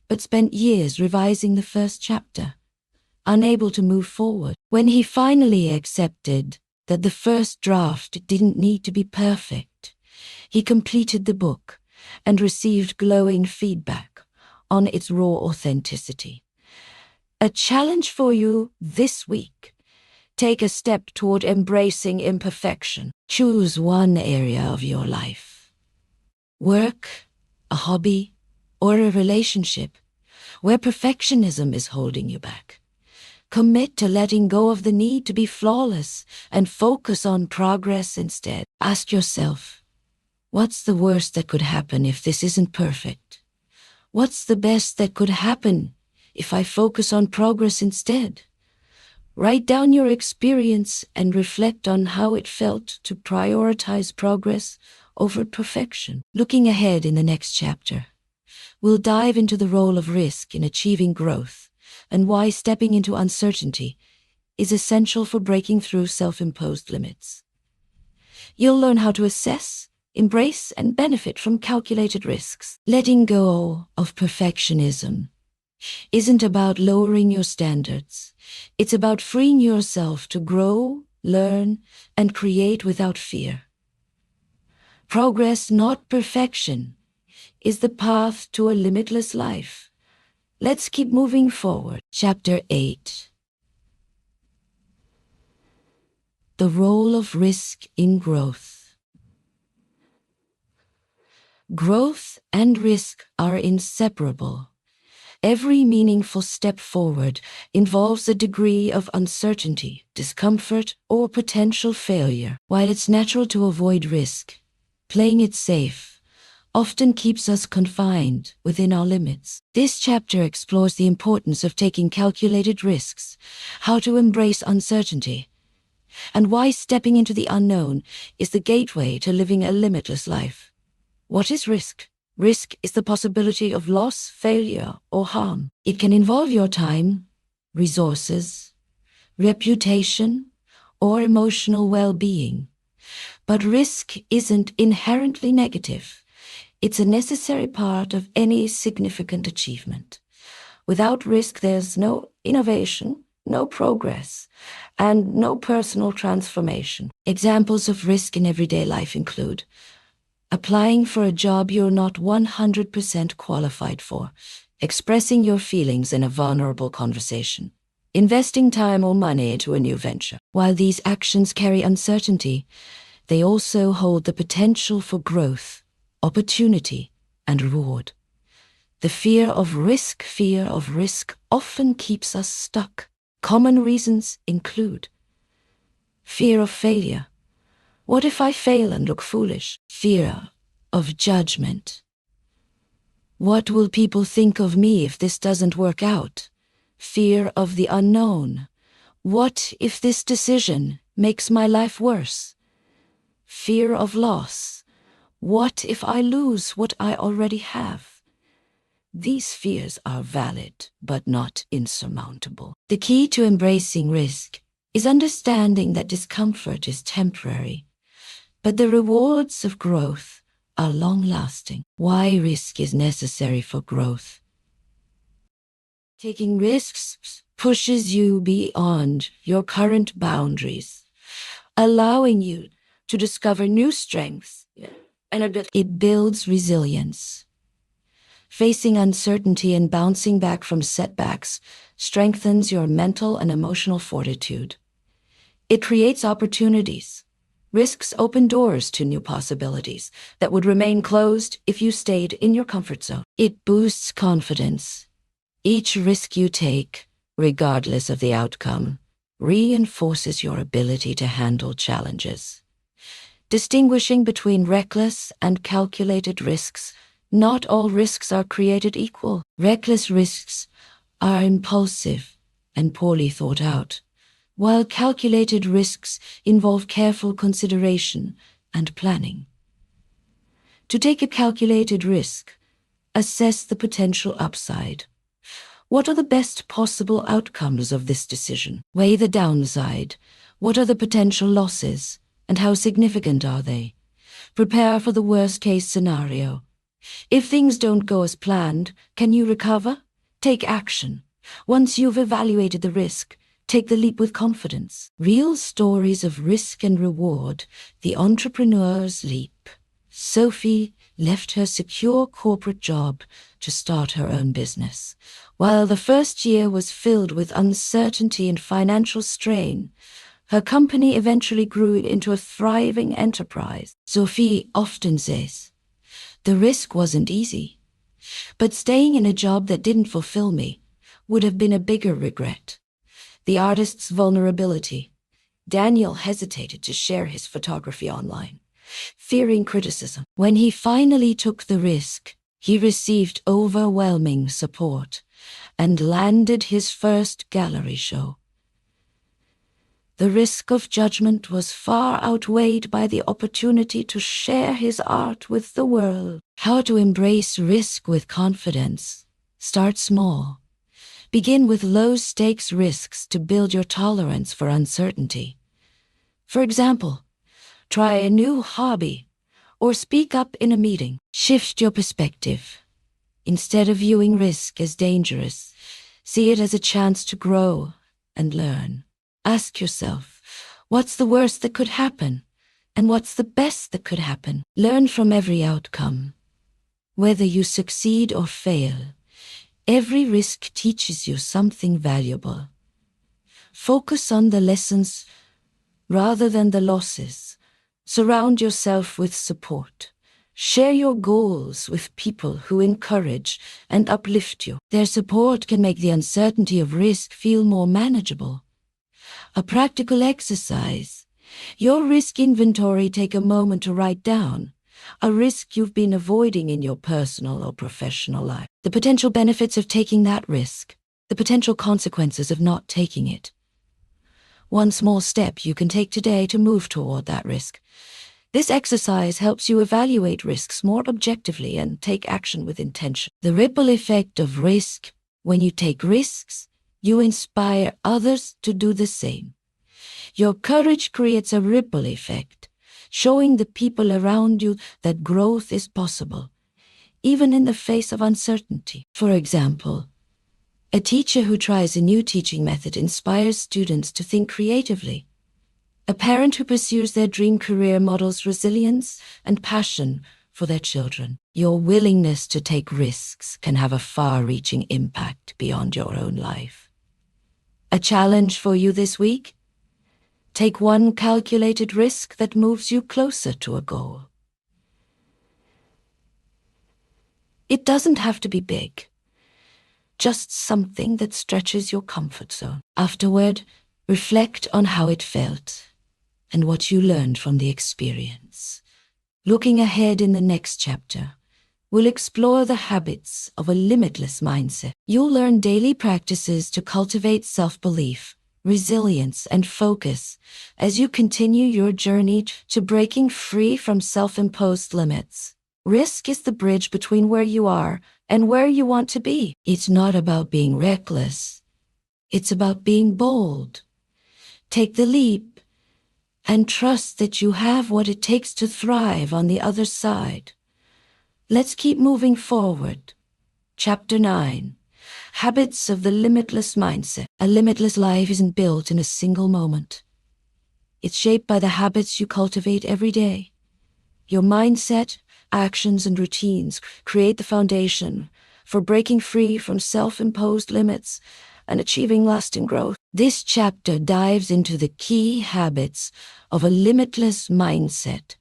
but spent years revising the first chapter, unable to move forward. When he finally accepted that the first draft didn't need to be perfect, he completed the book and received glowing feedback on its raw authenticity. A challenge for you this week. Take a step toward embracing imperfection. Choose one area of your life. Work, a hobby, or a relationship where perfectionism is holding you back. Commit to letting go of the need to be flawless and focus on progress instead. Ask yourself, what's the worst that could happen if this isn't perfect? What's the best that could happen if I focus on progress instead? Write down your experience and reflect on how it felt to prioritize progress over perfection. Looking ahead in the next chapter, we'll dive into the role of risk in achieving growth and why stepping into uncertainty is essential for breaking through self-imposed limits. You'll learn how to assess, embrace, and benefit from calculated risks. Letting go of perfectionism isn't about lowering your standards. It's about freeing yourself to grow, learn, and create without fear. Progress, not perfection, is the path to a limitless life. Let's keep moving forward. Chapter 8. The role of risk in growth. Growth and risk are inseparable. Every meaningful step forward involves a degree of uncertainty, discomfort, or potential failure. While it's natural to avoid risk, playing it safe often keeps us confined within our limits. This chapter explores the importance of taking calculated risks, how to embrace uncertainty, and why stepping into the unknown is the gateway to living a limitless life. What is risk? Risk is the possibility of loss, failure, or harm. It can involve your time, resources, reputation, or emotional well-being. But risk isn't inherently negative. It's a necessary part of any significant achievement. Without risk, there's no innovation, no progress, and no personal transformation. Examples of risk in everyday life include applying for a job you're not 100% qualified for, expressing your feelings in a vulnerable conversation, investing time or money into a new venture. While these actions carry uncertainty, they also hold the potential for growth, opportunity, and reward. The fear of risk often keeps us stuck. Common reasons include fear of failure. What if I fail and look foolish? Fear of judgment. What will people think of me if this doesn't work out? Fear of the unknown. What if this decision makes my life worse? Fear of loss. What if I lose what I already have? These fears are valid, but not insurmountable. The key to embracing risk is understanding that discomfort is temporary, but the rewards of growth are long-lasting. Why risk is necessary for growth? Taking risks pushes you beyond your current boundaries, allowing you to discover new strengths, and it builds resilience. Facing uncertainty and bouncing back from setbacks strengthens your mental and emotional fortitude. It creates opportunities. Risks open doors to new possibilities that would remain closed if you stayed in your comfort zone. It boosts confidence. Each risk you take, regardless of the outcome, reinforces your ability to handle challenges. Distinguishing between reckless and calculated risks, not all risks are created equal. Reckless risks are impulsive and poorly thought out, while calculated risks involve careful consideration and planning. To take a calculated risk, assess the potential upside. What are the best possible outcomes of this decision? Weigh the downside. What are the potential losses, and how significant are they? Prepare for the worst-case scenario. If things don't go as planned, can you recover? Take action. Once you've evaluated the risk, take the leap with confidence. Real stories of risk and reward, the entrepreneur's leap. Sophie left her secure corporate job to start her own business. While the first year was filled with uncertainty and financial strain, her company eventually grew into a thriving enterprise. Sophie often says, "The risk wasn't easy, but staying in a job that didn't fulfill me would have been a bigger regret." The artist's vulnerability. Daniel hesitated to share his photography online, fearing criticism. When he finally took the risk, he received overwhelming support and landed his first gallery show. The risk of judgment was far outweighed by the opportunity to share his art with the world. How to embrace risk with confidence. Start small. Begin with low-stakes risks to build your tolerance for uncertainty. For example, try a new hobby or speak up in a meeting. Shift your perspective. Instead of viewing risk as dangerous, see it as a chance to grow and learn. Ask yourself, what's the worst that could happen? And what's the best that could happen? Learn from every outcome. Whether you succeed or fail, every risk teaches you something valuable. Focus on the lessons rather than the losses. Surround yourself with support. Share your goals with people who encourage and uplift you. Their support can make the uncertainty of risk feel more manageable. A practical exercise. Your risk inventory. Take a moment to write down a risk you've been avoiding in your personal or professional life. The potential benefits of taking that risk. The potential consequences of not taking it. One small step you can take today to move toward that risk. This exercise helps you evaluate risks more objectively and take action with intention. The ripple effect of risk. When you take risks, you inspire others to do the same. Your courage creates a ripple effect. showing the people around you that growth is possible, even in the face of uncertainty. For example, a teacher who tries a new teaching method inspires students to think creatively. A parent who pursues their dream career models resilience and passion for their children. Your willingness to take risks can have a far-reaching impact beyond your own life. A challenge for you this week? Take one calculated risk that moves you closer to a goal. It doesn't have to be big. Just something that stretches your comfort zone. Afterward, reflect on how it felt and what you learned from the experience. Looking ahead in the next chapter, we'll explore the habits of a limitless mindset. You'll learn daily practices to cultivate self-belief, resilience, and focus as you continue your journey to breaking free from self-imposed limits. Risk is the bridge between where you are and where you want to be. It's not about being reckless. It's about being bold. Take the leap and trust that you have what it takes to thrive on the other side. Let's keep moving forward. Chapter 9. Habits of the Limitless Mindset. A limitless life isn't built in a single moment. It's shaped by the habits you cultivate every day. Your mindset, actions, and routines create the foundation for breaking free from self-imposed limits and achieving lasting growth. This chapter dives into the key habits of a limitless mindset,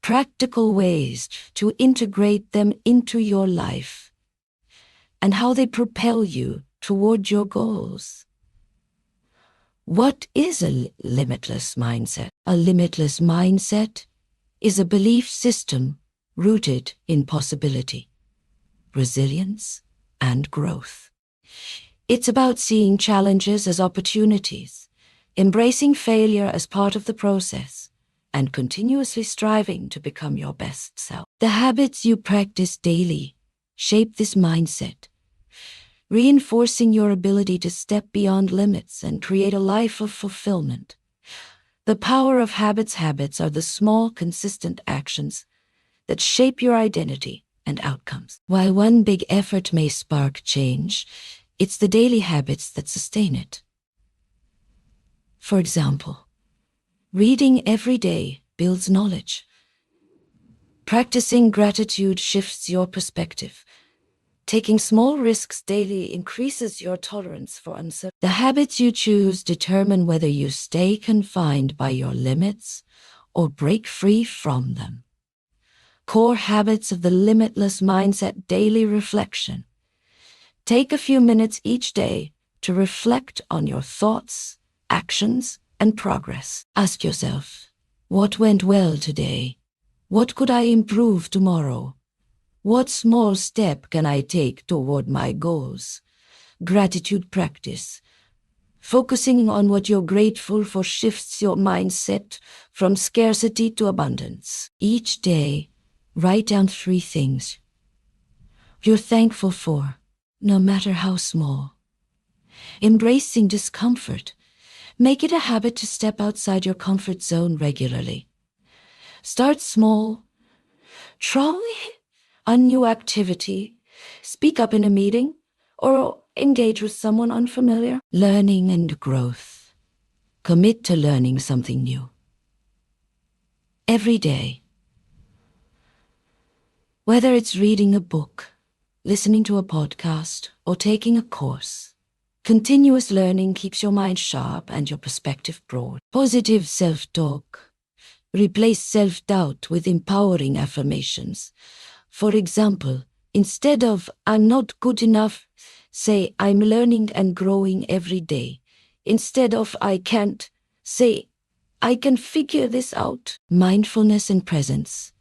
practical ways to integrate them into your life, and how they propel you toward your goals. What is a limitless mindset? A limitless mindset is a belief system rooted in possibility, resilience, and growth. It's about seeing challenges as opportunities, embracing failure as part of the process, and continuously striving to become your best self. The habits you practice daily shape this mindset, reinforcing your ability to step beyond limits and create a life of fulfillment. The power of habits are the small, consistent actions that shape your identity and outcomes. While one big effort may spark change, it's the daily habits that sustain it. For example, reading every day builds knowledge. Practicing gratitude shifts your perspective. Taking small risks daily increases your tolerance for uncertainty. The habits you choose determine whether you stay confined by your limits or break free from them. Core habits of the limitless mindset: daily reflection. Take a few minutes each day to reflect on your thoughts, actions, and progress. Ask yourself, what went well today? What could I improve tomorrow? What small step can I take toward my goals? Gratitude practice. Focusing on what you're grateful for shifts your mindset from scarcity to abundance. Each day, write down 3 things you're thankful for, no matter how small. Embracing discomfort. Make it a habit to step outside your comfort zone regularly. Start small. Try a new activity. Speak up in a meeting or engage with someone unfamiliar. Learning and growth. Commit to learning something new every day. Whether it's reading a book, listening to a podcast, or taking a course, continuous learning keeps your mind sharp and your perspective broad. Positive self-talk. Replace self-doubt with empowering affirmations. For example, instead of "I'm not good enough," say "I'm learning and growing every day." Instead of "I can't," say "I can figure this out." Mindfulness and presence.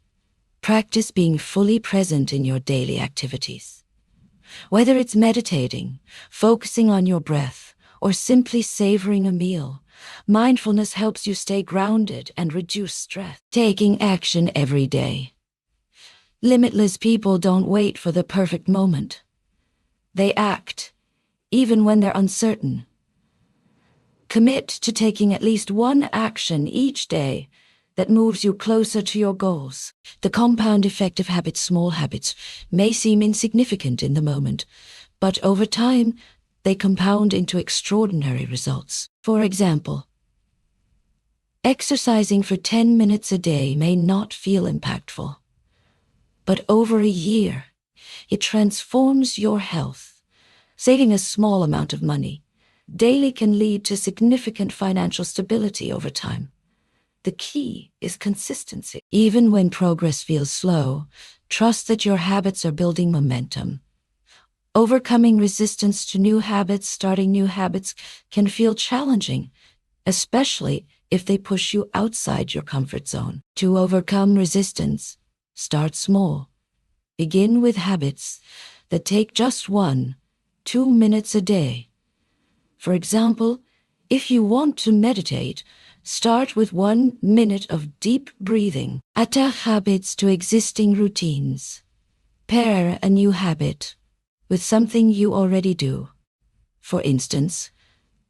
Practice being fully present in your daily activities. Whether it's meditating, focusing on your breath, or simply savoring a meal, mindfulness helps you stay grounded and reduce stress. Taking action every day. Limitless people don't wait for the perfect moment. They act, even when they're uncertain. Commit to taking at least one action each day that moves you closer to your goals. The compound effect of habits, small habits, may seem insignificant in the moment, but over time, they compound into extraordinary results. For example, exercising for 10 minutes a day may not feel impactful, but over a year, it transforms your health. Saving a small amount of money daily can lead to significant financial stability over time. The key is consistency. Even when progress feels slow, trust that your habits are building momentum. Overcoming resistance to new habits, starting new habits, can feel challenging, especially if they push you outside your comfort zone. To overcome resistance, start small. Begin with habits that take just 1-2 minutes a day. For example, if you want to meditate, start with 1 minute of deep breathing. Attach habits to existing routines. Pair a new habit with something you already do. For instance,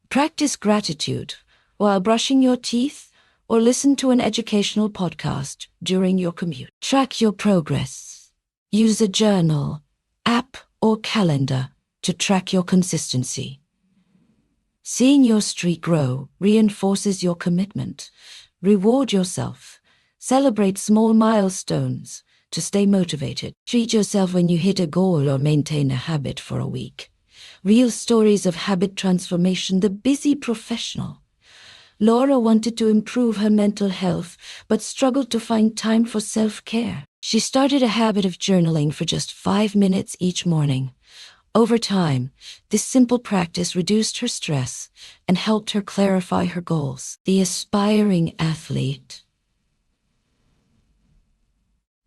practice gratitude while brushing your teeth or listen to an educational podcast during your commute. Track your progress. Use a journal, app, or calendar to track your consistency. Seeing your streak grow reinforces your commitment. Reward yourself. Celebrate small milestones to stay motivated. Treat yourself when you hit a goal or maintain a habit for a week. Real stories of habit transformation. The busy professional. Laura wanted to improve her mental health, but struggled to find time for self-care. She started a habit of journaling for just 5 minutes each morning. Over time, this simple practice reduced her stress and helped her clarify her goals. The aspiring athlete.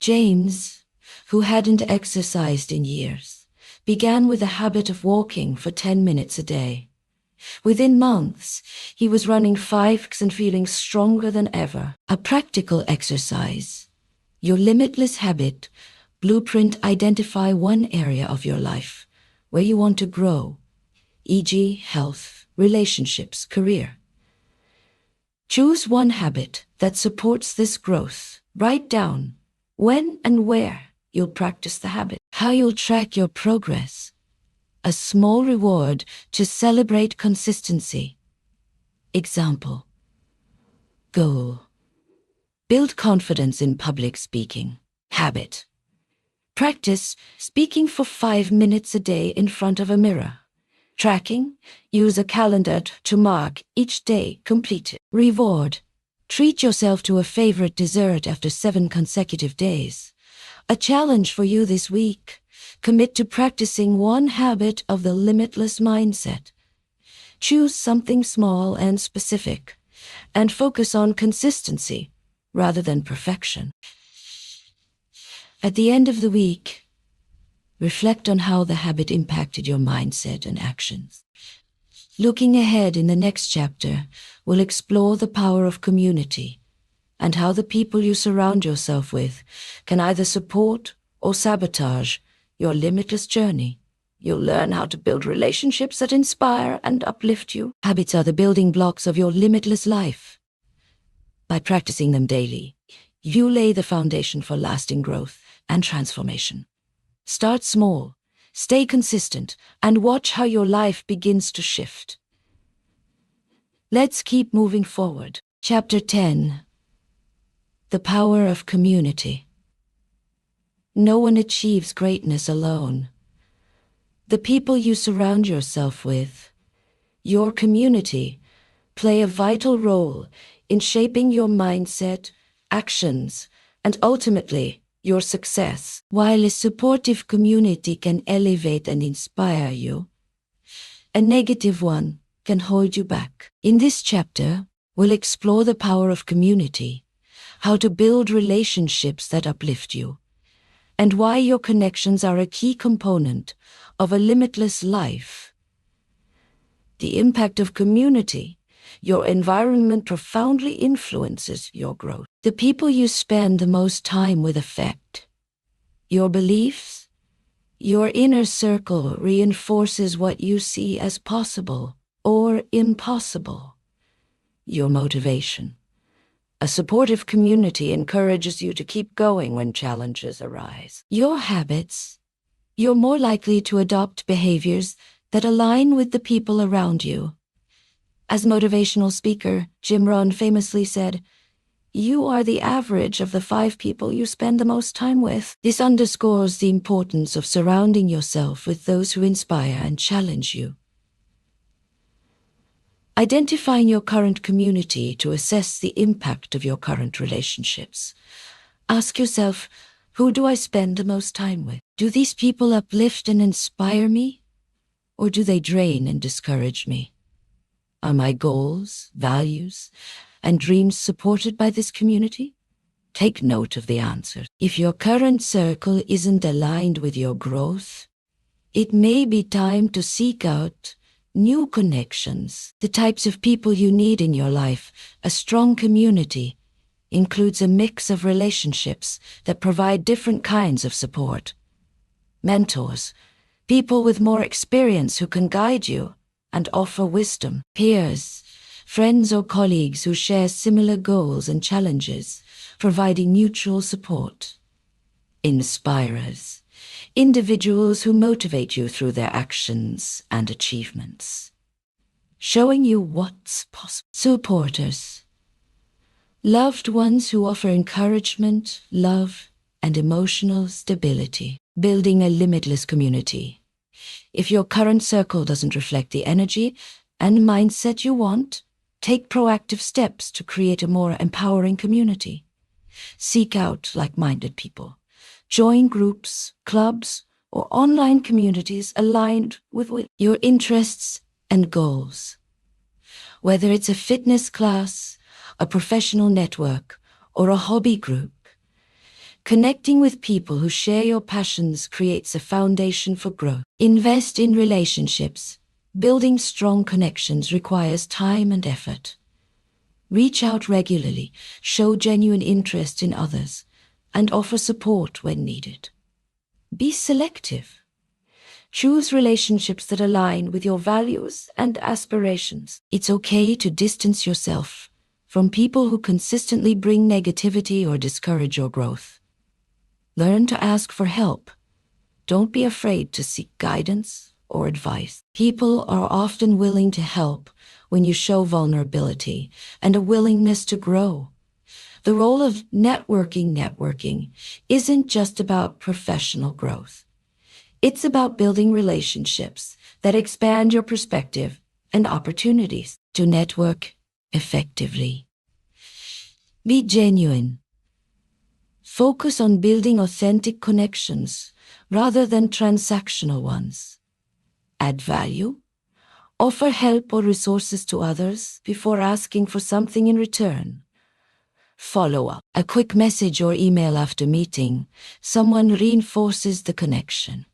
James, who hadn't exercised in years, began with a habit of walking for 10 minutes a day. Within months, he was running 5K and feeling stronger than ever. A practical exercise. Your limitless habit blueprint. Identify one area of your life where you want to grow, e.g., health, relationships, career. Choose one habit that supports this growth. Write down when and where you'll practice the habit, how you'll track your progress, a small reward to celebrate consistency. Example. Goal. Build confidence in public speaking. Habit. Practice speaking for 5 minutes a day in front of a mirror. Tracking. Use a calendar to mark each day completed. Reward. Treat yourself to a favorite dessert after 7 consecutive days. A challenge for you this week. Commit to practicing one habit of the limitless mindset. Choose something small and specific, and focus on consistency rather than perfection. At the end of the week, reflect on how the habit impacted your mindset and actions. Looking ahead in the next chapter, we'll explore the power of community and how the people you surround yourself with can either support or sabotage your limitless journey. You'll learn how to build relationships that inspire and uplift you. Habits are the building blocks of your limitless life. By practicing them daily, you lay the foundation for lasting growth and transformation. Start small, stay consistent, and watch how your life begins to shift. Let's keep moving forward. Chapter 10. The power of community. No one achieves greatness alone. The people you surround yourself with, your community, play a vital role in shaping your mindset, actions, and ultimately, your success. While a supportive community can elevate and inspire you, a negative one can hold you back. In this chapter, we'll explore the power of community, how to build relationships that uplift you, and why your connections are a key component of a limitless life. The impact of community. Your environment profoundly influences your growth. The people you spend the most time with affect your beliefs. Your inner circle reinforces what you see as possible or impossible. Your motivation. A supportive community encourages you to keep going when challenges arise. Your habits. You're more likely to adopt behaviors that align with the people around you. As motivational speaker Jim Rohn famously said, "You are the average of the 5 people you spend the most time with." This underscores the importance of surrounding yourself with those who inspire and challenge you. Identifying your current community to assess the impact of your current relationships. Ask yourself, who do I spend the most time with? Do these people uplift and inspire me? Or do they drain and discourage me? Are my goals, values, and dreams supported by this community? Take note of the answers. If your current circle isn't aligned with your growth, it may be time to seek out new connections. The types of people you need in your life. A strong community includes a mix of relationships that provide different kinds of support. Mentors, people with more experience who can guide you and offer wisdom. Peers, friends or colleagues who share similar goals and challenges, providing mutual support. Inspirers, individuals who motivate you through their actions and achievements, showing you what's possible. Supporters, loved ones who offer encouragement, love, and emotional stability. Building a limitless community. If your current circle doesn't reflect the energy and mindset you want, take proactive steps to create a more empowering community. Seek out like-minded people. Join groups, clubs, or online communities aligned with your interests and goals. Whether it's a fitness class, a professional network, or a hobby group, connecting with people who share your passions creates a foundation for growth. Invest in relationships. Building strong connections requires time and effort. Reach out regularly, show genuine interest in others, and offer support when needed. Be selective. Choose relationships that align with your values and aspirations. It's okay to distance yourself from people who consistently bring negativity or discourage your growth. Learn to ask for help. Don't be afraid to seek guidance or advice. People are often willing to help when you show vulnerability and a willingness to grow. The role of networking isn't just about professional growth. It's about building relationships that expand your perspective and opportunities to network effectively. Be genuine. Focus on building authentic connections rather than transactional ones. Add value. Offer help or resources to others before asking for something in return. Follow up. A quick message or email after meeting someone reinforces the connection.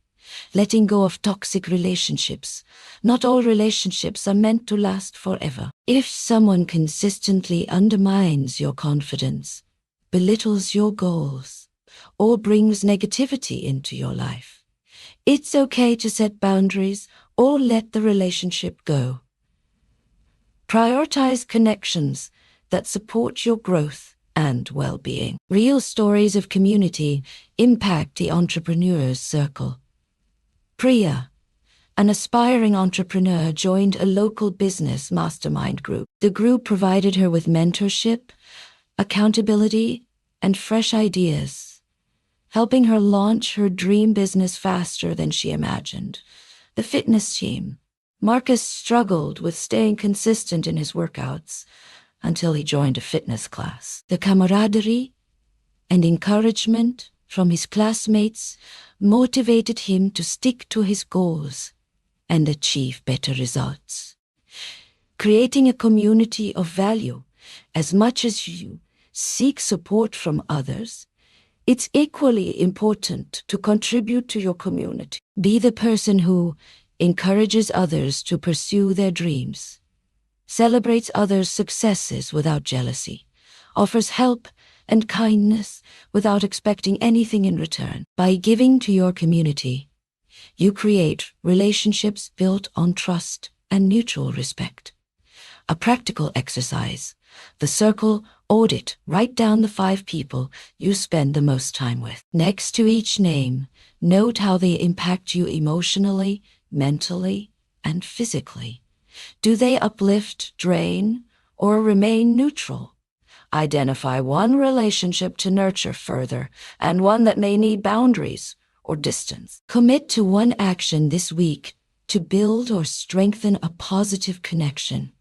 Letting go of toxic relationships. Not all relationships are meant to last forever. If someone consistently undermines your confidence, belittles your goals, or brings negativity into your life, it's okay to set boundaries or let the relationship go. Prioritize connections that support your growth and well-being. Real stories of community impact the entrepreneur's circle. Priya, an aspiring entrepreneur, joined a local business mastermind group. The group provided her with mentorship, accountability, and fresh ideas, helping her launch her dream business faster than she imagined. The fitness team. Marcus struggled with staying consistent in his workouts until he joined a fitness class. The camaraderie and encouragement from his classmates motivated him to stick to his goals and achieve better results. Creating a community of value. As much as you seek support from others, it's equally important to contribute to your community. Be the person who encourages others to pursue their dreams, celebrates others' successes without jealousy, offers help and kindness without expecting anything in return. By giving to your community, you create relationships built on trust and mutual respect. A practical exercise. The circle, audit, write down the 5 people you spend the most time with. Next to each name, note how they impact you emotionally, mentally, and physically. Do they uplift, drain, or remain neutral? Identify one relationship to nurture further and one that may need boundaries or distance. Commit to one action this week to build or strengthen a positive connection.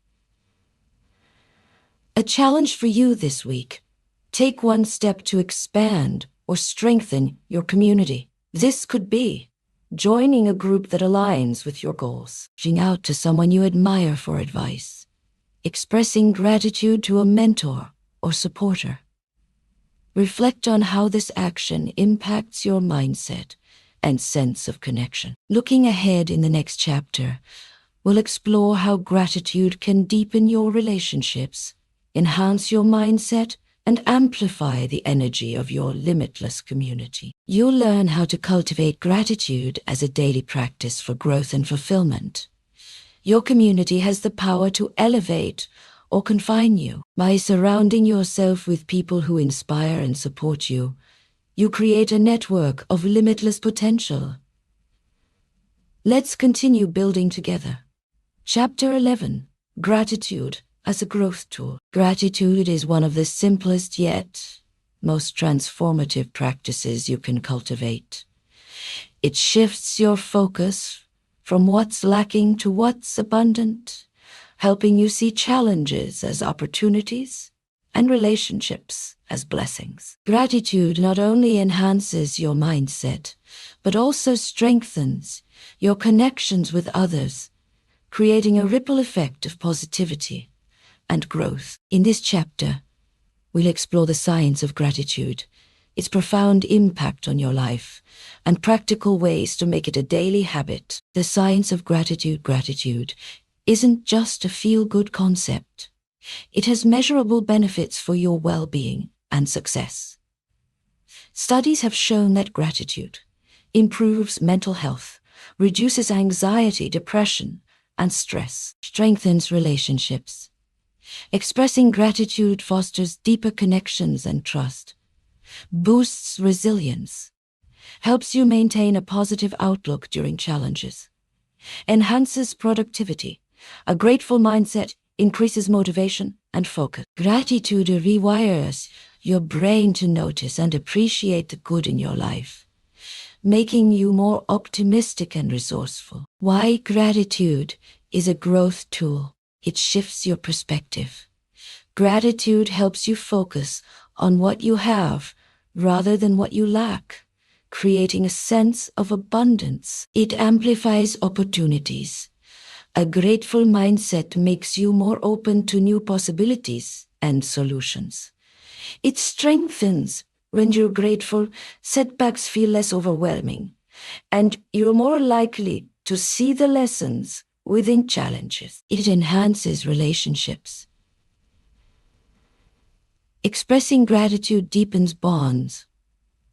A challenge for you this week. Take one step to expand or strengthen your community. This could be joining a group that aligns with your goals, reaching out to someone you admire for advice, expressing gratitude to a mentor or supporter. Reflect on how this action impacts your mindset and sense of connection. Looking ahead in the next chapter, we'll explore how gratitude can deepen your relationships, enhance your mindset, and amplify the energy of your limitless community. You'll learn how to cultivate gratitude as a daily practice for growth and fulfillment. Your community has the power to elevate or confine you. By surrounding yourself with people who inspire and support you, you create a network of limitless potential. Let's continue building together. Chapter 11. Gratitude as a growth tool. Gratitude is one of the simplest yet most transformative practices you can cultivate. It shifts your focus from what's lacking to what's abundant, helping you see challenges as opportunities and relationships as blessings. Gratitude not only enhances your mindset, but also strengthens your connections with others, creating a ripple effect of positivity and growth. In this chapter, we'll explore the science of gratitude, its profound impact on your life, and practical ways to make it a daily habit. The science of gratitude isn't just a feel-good concept. It has measurable benefits for your well-being and success. Studies have shown that gratitude improves mental health, reduces anxiety, depression, and stress, strengthens relationships. Expressing gratitude fosters deeper connections and trust, boosts resilience, helps you maintain a positive outlook during challenges, enhances productivity. A grateful mindset increases motivation and focus. Gratitude rewires your brain to notice and appreciate the good in your life, making you more optimistic and resourceful. Why gratitude is a growth tool? It shifts your perspective. Gratitude helps you focus on what you have rather than what you lack, creating a sense of abundance. It amplifies opportunities. A grateful mindset makes you more open to new possibilities and solutions. It strengthens. When you're grateful, setbacks feel less overwhelming, and you're more likely to see the lessons within challenges. It enhances relationships. Expressing gratitude deepens bonds,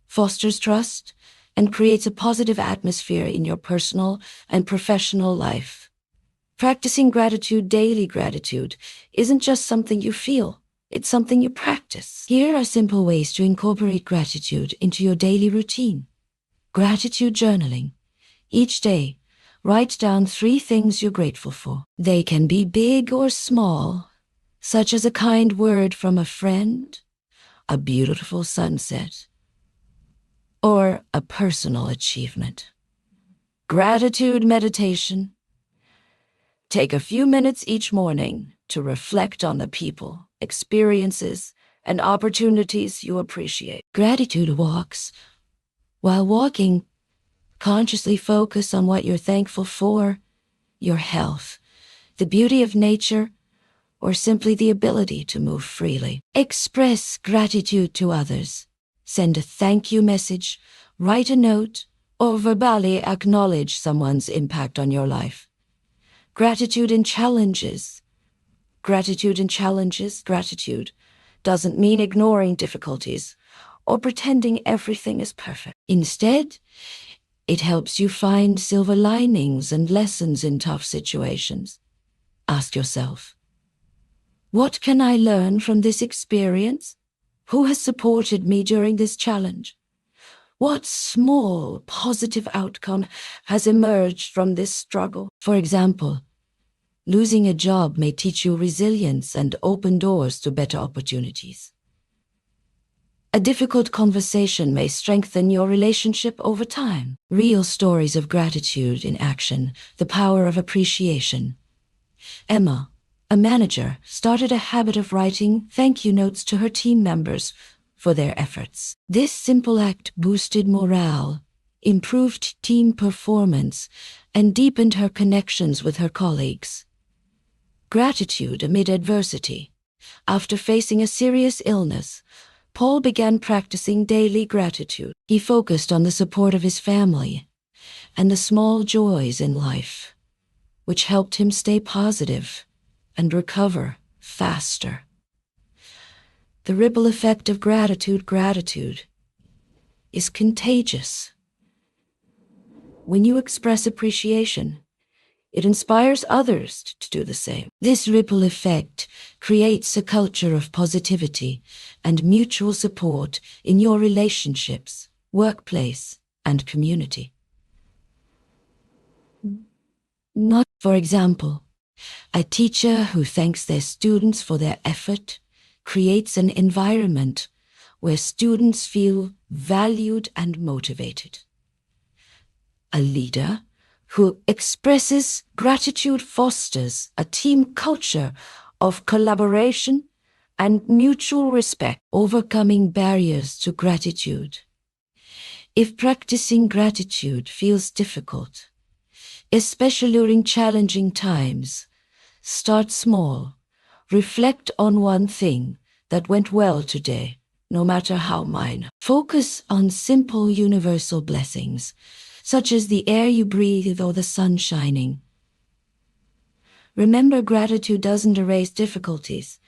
fosters trust, and creates a positive atmosphere in your personal and professional life. Practicing daily gratitude, isn't just something you feel, it's something you practice. Here are simple ways to incorporate gratitude into your daily routine. Gratitude journaling. Each day, write down 3 things you're grateful for. They can be big or small, such as a kind word from a friend, a beautiful sunset, or a personal achievement. Gratitude meditation. Take a few minutes each morning to reflect on the people, experiences, and opportunities you appreciate. Gratitude walks. While walking, consciously focus on what you're thankful for, your health, the beauty of nature, or simply the ability to move freely. Express gratitude to others. Send a thank you message, write a note, or verbally acknowledge someone's impact on your life. Gratitude in challenges. Gratitude doesn't mean ignoring difficulties or pretending everything is perfect. Instead, it helps you find silver linings and lessons in tough situations. Ask yourself, What can I learn from this experience? Who has supported me during this challenge? What small positive outcome has emerged from this struggle? For example, losing a job may teach you resilience and open doors to better opportunities. A difficult conversation may strengthen your relationship over time. Real stories of gratitude in action, the power of appreciation. Emma, a manager, started a habit of writing thank you notes to her team members for their efforts. This simple act boosted morale, improved team performance, and deepened her connections with her colleagues. Gratitude amid adversity. After facing a serious illness, Paul began practicing daily gratitude. He focused on the support of his family and the small joys in life, which helped him stay positive and recover faster. The ripple effect of gratitude is contagious. When you express appreciation, it inspires others to do the same. This ripple effect creates a culture of positivity and mutual support in your relationships, workplace, and community. Not, for example, a teacher who thanks their students for their effort creates an environment where students feel valued and motivated. A leader who expresses gratitude fosters a team culture of collaboration and mutual respect, overcoming barriers to gratitude. If practicing gratitude feels difficult, especially during challenging times, start small. Reflect on one thing that went well today, no matter how minor. Focus on simple universal blessings, such as the air you breathe or the sun shining. Remember, gratitude doesn't erase difficulties.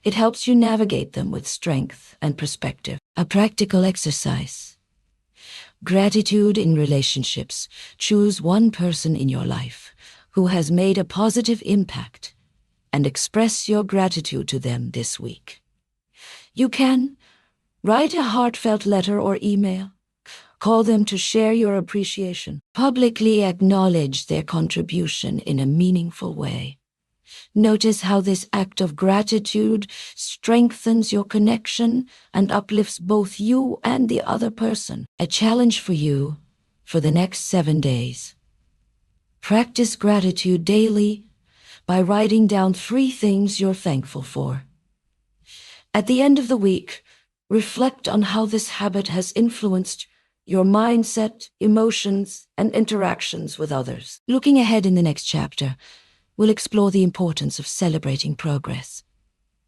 It helps you navigate them with strength and perspective. A practical exercise. Gratitude in relationships. Choose one person in your life who has made a positive impact and express your gratitude to them this week. You can write a heartfelt letter or email. Call them to share your appreciation. Publicly acknowledge their contribution in a meaningful way. Notice how this act of gratitude strengthens your connection and uplifts both you and the other person. A challenge for you for the next 7 days. Practice gratitude daily by writing down 3 things you're thankful for. At the end of the week, reflect on how this habit has influenced your mindset, emotions, and interactions with others. Looking ahead in the next chapter, we'll explore the importance of celebrating progress.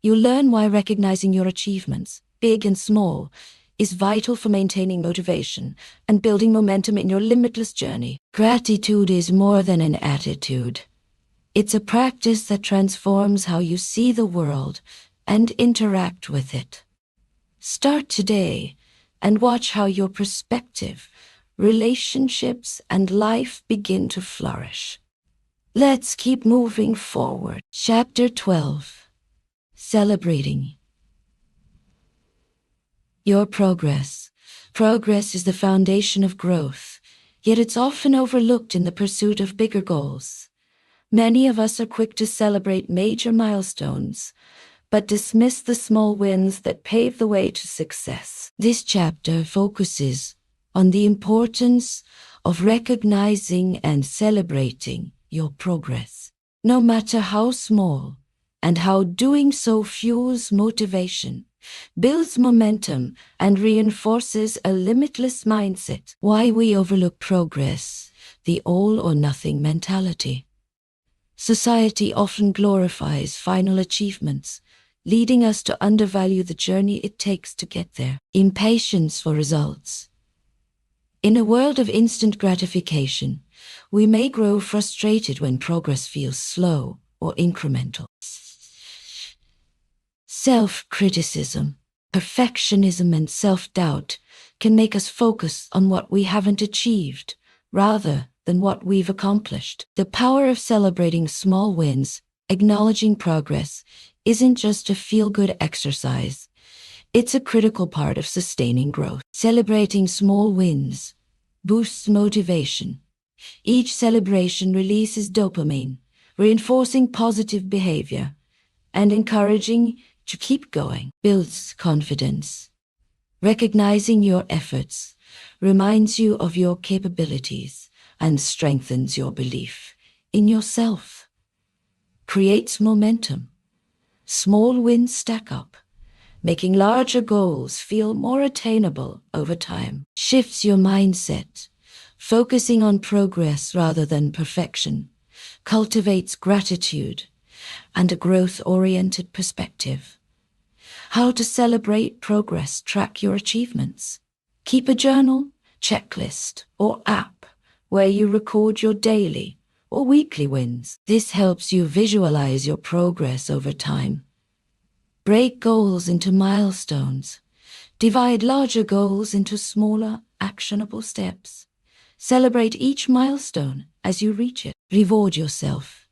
You'll learn why recognizing your achievements, big and small, is vital for maintaining motivation and building momentum in your limitless journey. Gratitude is more than an attitude. It's a practice that transforms how you see the world and interact with it. Start today and watch how your perspective, relationships, and life begin to flourish. Let's keep moving forward. Chapter 12. Celebrating your progress. Progress is the foundation of growth, yet it's often overlooked in the pursuit of bigger goals. Many of us are quick to celebrate major milestones, but dismiss the small wins that pave the way to success. This chapter focuses on the importance of recognizing and celebrating your progress, no matter how small, and how doing so fuels motivation, builds momentum, and reinforces a limitless mindset. Why we overlook progress, the all or nothing mentality. Society often glorifies final achievements, leading us to undervalue the journey it takes to get there. Impatience for results. In a world of instant gratification, we may grow frustrated when progress feels slow or incremental. Self-criticism, perfectionism, and self-doubt can make us focus on what we haven't achieved rather than what we've accomplished. The power of celebrating small wins, acknowledging progress, isn't just a feel-good exercise. It's a critical part of sustaining growth. Celebrating small wins boosts motivation. Each celebration releases dopamine, reinforcing positive behavior and encouraging to keep going. Builds confidence. Recognizing your efforts reminds you of your capabilities and strengthens your belief in yourself. Creates momentum. Small wins stack up, making larger goals feel more attainable over time. Shifts your mindset, focusing on progress rather than perfection. Cultivates gratitude and a growth-oriented perspective. How to celebrate progress, track your achievements. Keep a journal, checklist, or app where you record your daily or weekly wins. This helps you visualize your progress over time. Break goals into milestones. Divide larger goals into smaller, actionable steps. Celebrate each milestone as you reach it. Reward yourself.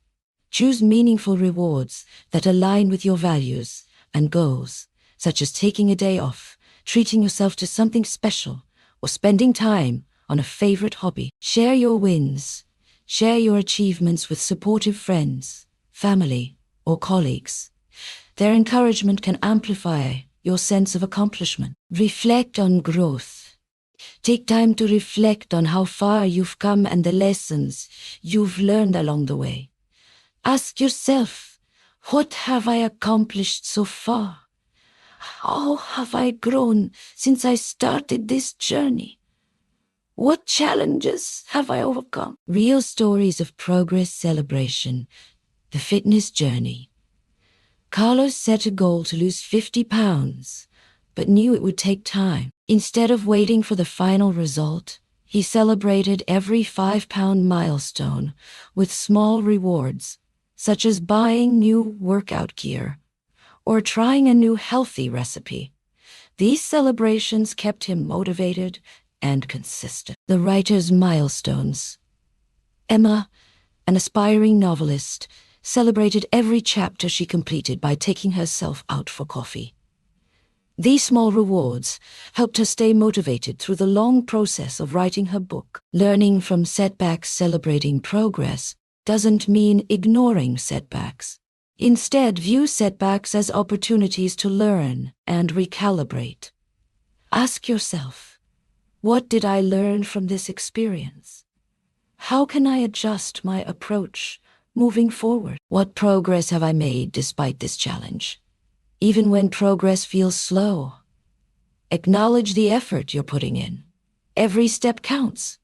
Choose meaningful rewards that align with your values and goals, such as taking a day off, treating yourself to something special, or spending time on a favorite hobby. Share your wins. Share your achievements with supportive friends, family, or colleagues. Their encouragement can amplify your sense of accomplishment. Reflect on growth. Take time to reflect on how far you've come and the lessons you've learned along the way. Ask yourself, what have I accomplished so far? How have I grown since I started this journey? What challenges have I overcome? Real stories of progress celebration, the fitness journey. Carlos set a goal to lose 50 pounds, but knew it would take time. Instead of waiting for the final result, he celebrated every 5-pound milestone with small rewards, such as buying new workout gear or trying a new healthy recipe. These celebrations kept him motivated and consistent. The writer's milestones. Emma, an aspiring novelist, celebrated every chapter she completed by taking herself out for coffee. These small rewards helped her stay motivated through the long process of writing her book. Learning from setbacks, celebrating progress, doesn't mean ignoring setbacks. Instead, view setbacks as opportunities to learn and recalibrate. Ask yourself, what did I learn from this experience? How can I adjust my approach moving forward? What progress have I made despite this challenge? Even when progress feels slow, acknowledge the effort you're putting in. Every step counts.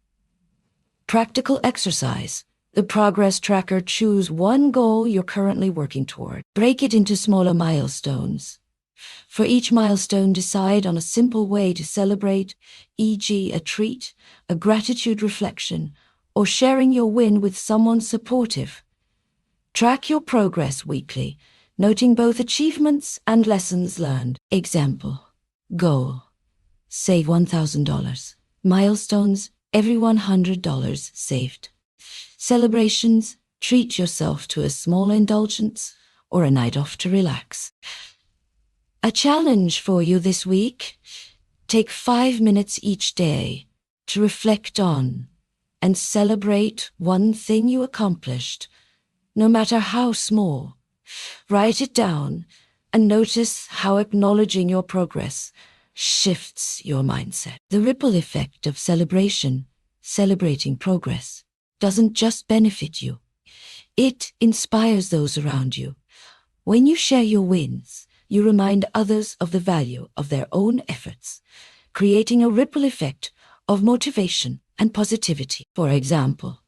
Practical exercise. The progress tracker. Choose one goal you're currently working toward. Break it into smaller milestones. For each milestone, decide on a simple way to celebrate, e.g., a treat, a gratitude reflection, or sharing your win with someone supportive. Track your progress weekly, noting both achievements and lessons learned. Example. Goal. Save $1,000. Milestones. Every $100 saved. Celebrations. Treat yourself to a small indulgence or a night off to relax. A challenge for you this week. Take 5 minutes each day to reflect on and celebrate one thing you accomplished, no matter how small. Write it down and notice how acknowledging your progress shifts your mindset. The ripple effect of celebration, celebrating progress, doesn't just benefit you. It inspires those around you. When you share your wins, you remind others of the value of their own efforts, creating a ripple effect of motivation and positivity. For example,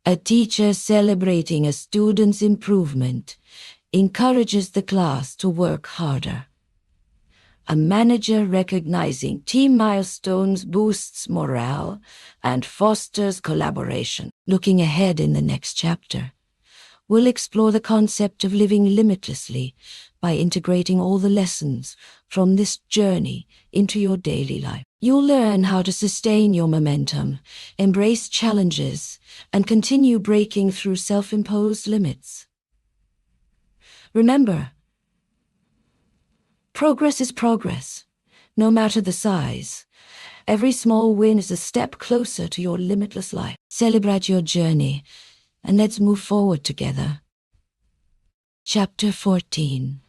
a teacher celebrating a student's improvement encourages the class to work harder. A manager recognizing team milestones boosts morale and fosters collaboration. Looking ahead in the next chapter, we'll explore the concept of living limitlessly by integrating all the lessons from this journey into your daily life. You'll learn how to sustain your momentum, embrace challenges, and continue breaking through self-imposed limits. Remember, progress is progress, no matter the size. Every small win is a step closer to your limitless life. Celebrate your journey, and let's move forward together. Chapter 14.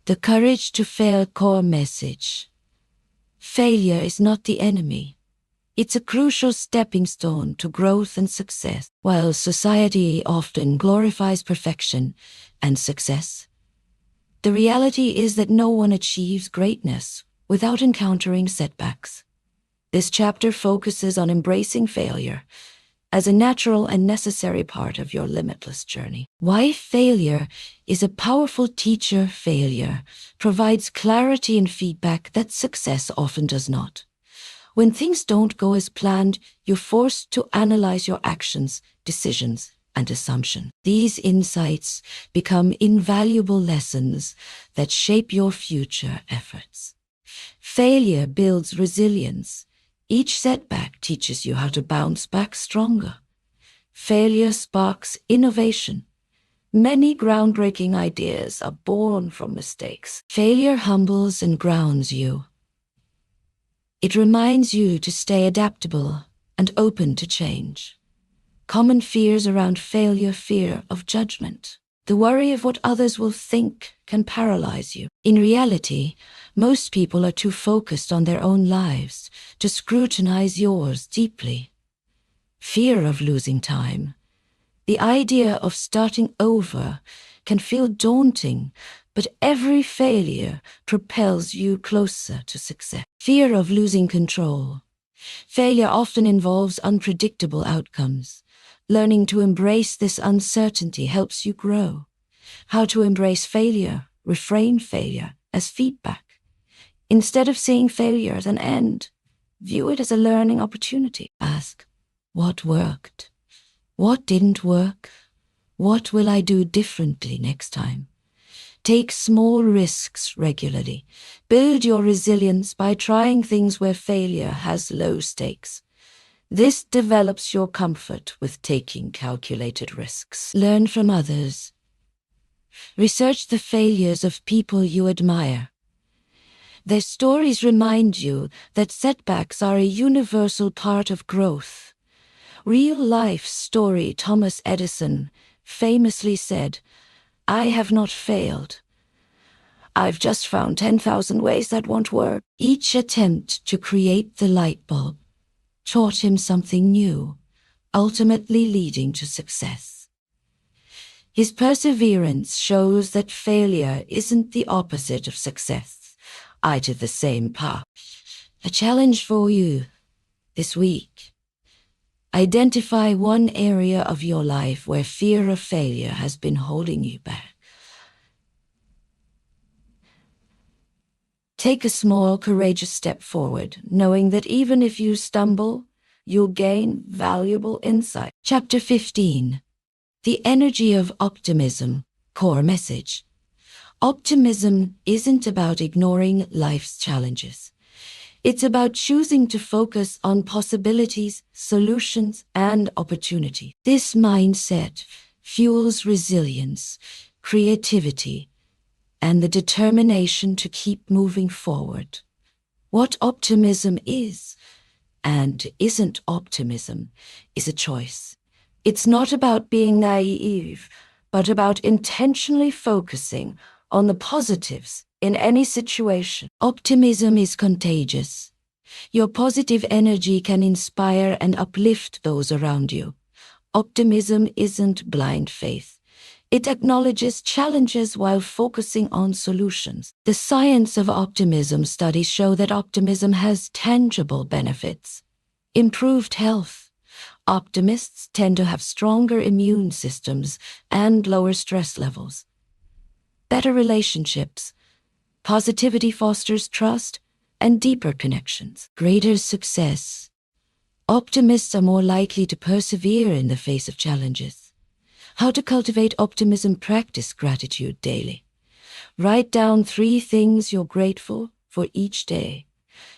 The Courage to Fail core message. Failure is not the enemy. It's a crucial stepping stone to growth and success. While society often glorifies perfection and success, the reality is that no one achieves greatness without encountering setbacks. This chapter focuses on embracing failure as a natural and necessary part of your limitless journey. Why failure is a powerful teacher. Failure provides clarity and feedback that success often does not. When things don't go as planned, you're forced to analyze your actions, decisions, and assumptions. These insights become invaluable lessons that shape your future efforts. Failure builds resilience. Each setback teaches you how to bounce back stronger. Failure sparks innovation. Many groundbreaking ideas are born from mistakes. Failure humbles and grounds you. It reminds you to stay adaptable and open to change. Common fears around failure: fear of judgment. The worry of what others will think can paralyze you. In reality, most people are too focused on their own lives to scrutinize yours deeply. Fear of losing time. The idea of starting over can feel daunting, but every failure propels you closer to success. Fear of losing control. Failure often involves unpredictable outcomes. Learning to embrace this uncertainty helps you grow. How to embrace failure: reframe failure as feedback. Instead of seeing failure as an end, view it as a learning opportunity. Ask, what worked? What didn't work? What will I do differently next time? Take small risks regularly. Build your resilience by trying things where failure has low stakes. This develops your comfort with taking calculated risks. Learn from others. Research the failures of people you admire. Their stories remind you that setbacks are a universal part of growth. Real-life story: Thomas Edison famously said, "I have not failed. I've just found 10,000 ways that won't work." Each attempt to create the light bulb taught him something new, ultimately leading to success. His perseverance shows that failure isn't the opposite of success, either the same path. A challenge for you this week: identify one area of your life where fear of failure has been holding you back. Take a small, courageous step forward, knowing that even if you stumble, you'll gain valuable insight. Chapter 15. The Energy of Optimism, core message. Optimism isn't about ignoring life's challenges. It's about choosing to focus on possibilities, solutions, and opportunity. This mindset fuels resilience, creativity, and the determination to keep moving forward. What optimism is and isn't optimism is a choice. It's not about being naive, but about intentionally focusing on the positives in any situation. Optimism is contagious. Your positive energy can inspire and uplift those around you. Optimism isn't blind faith. It acknowledges challenges while focusing on solutions. The science of optimism studies show that optimism has tangible benefits. Improved health. Optimists tend to have stronger immune systems and lower stress levels. Better relationships. Positivity fosters trust and deeper connections. Greater success. Optimists are more likely to persevere in the face of challenges. How to cultivate optimism: practice gratitude daily. Write down 3 things you're grateful for each day.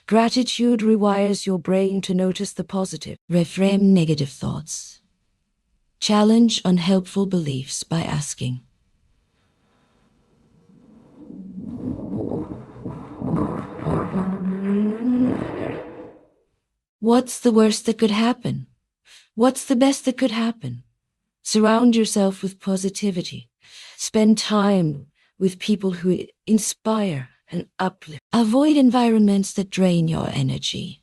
Gratitude rewires your brain to notice the positive. Reframe negative thoughts. Challenge unhelpful beliefs by asking, What's the worst that could happen? What's the best that could happen? Surround yourself with positivity. Spend time with people who inspire and uplift. Avoid environments that drain your energy.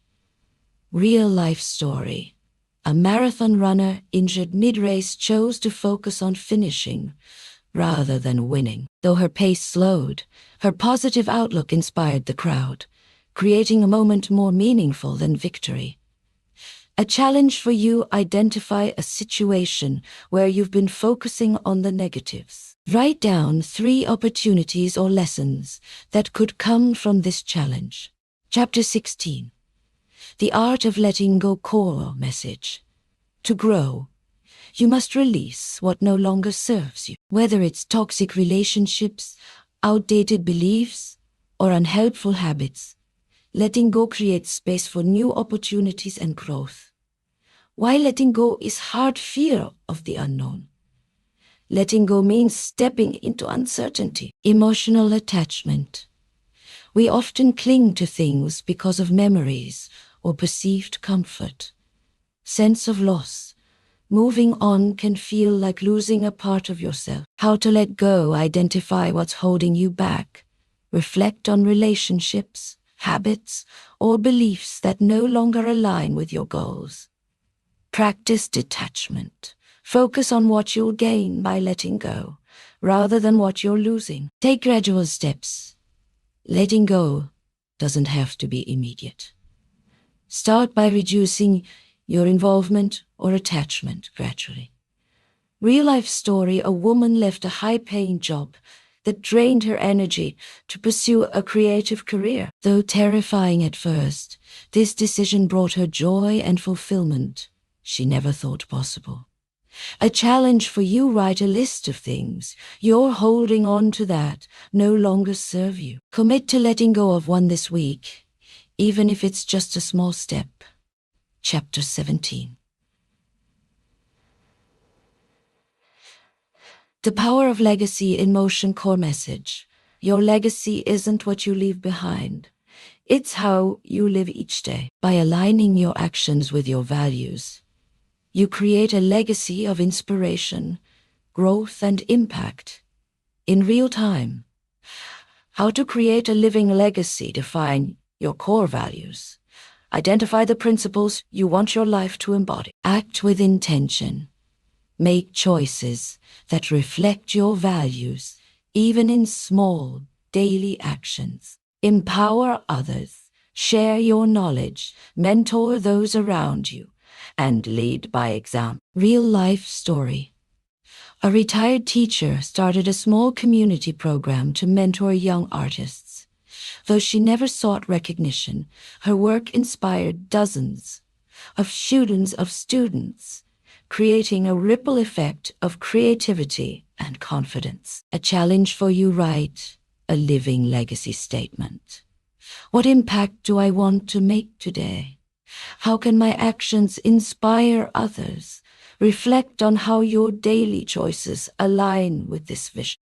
Real life story. A marathon runner injured mid-race chose to focus on finishing rather than winning. Though her pace slowed, her positive outlook inspired the crowd, creating a moment more meaningful than victory. A challenge for you: identify a situation where you've been focusing on the negatives. Write down 3 opportunities or lessons that could come from this challenge. Chapter 16. The Art of Letting Go. Core message. To grow, you must release what no longer serves you. Whether it's toxic relationships, outdated beliefs, or unhelpful habits, letting go creates space for new opportunities and growth. While letting go is hard, fear of the unknown, letting go means stepping into uncertainty. Emotional attachment. We often cling to things because of memories or perceived comfort. Sense of loss. Moving on can feel like losing a part of yourself. How to let go: identify what's holding you back. Reflect on relationships, habits, or beliefs that no longer align with your goals. Practice detachment. Focus on what you'll gain by letting go, rather than what you're losing. Take gradual steps. Letting go doesn't have to be immediate. Start by reducing your involvement or attachment gradually. Real-life story: a woman left a high-paying job that drained her energy to pursue a creative career. Though terrifying at first, this decision brought her joy and fulfillment she never thought possible. A challenge for you: write a list of things you're holding on to that no longer serve you. Commit to letting go of one this week, even if it's just a small step. Chapter 17. The Power of Legacy in Motion. Core message. Your legacy isn't what you leave behind. It's how you live each day. By aligning your actions with your values, you create a legacy of inspiration, growth, and impact in real time. How to create a living legacy: define your core values. Identify the principles you want your life to embody. Act with intention. Make choices that reflect your values, even in small, daily actions. Empower others. Share your knowledge. Mentor those around you, and lead by example. Real-life story. A retired teacher started a small community program to mentor young artists. Though she never sought recognition, her work inspired dozens of students, creating a ripple effect of creativity and confidence. A challenge for you: write a living legacy statement. What impact do I want to make today? How can my actions inspire others? Reflect on how your daily choices align with this vision.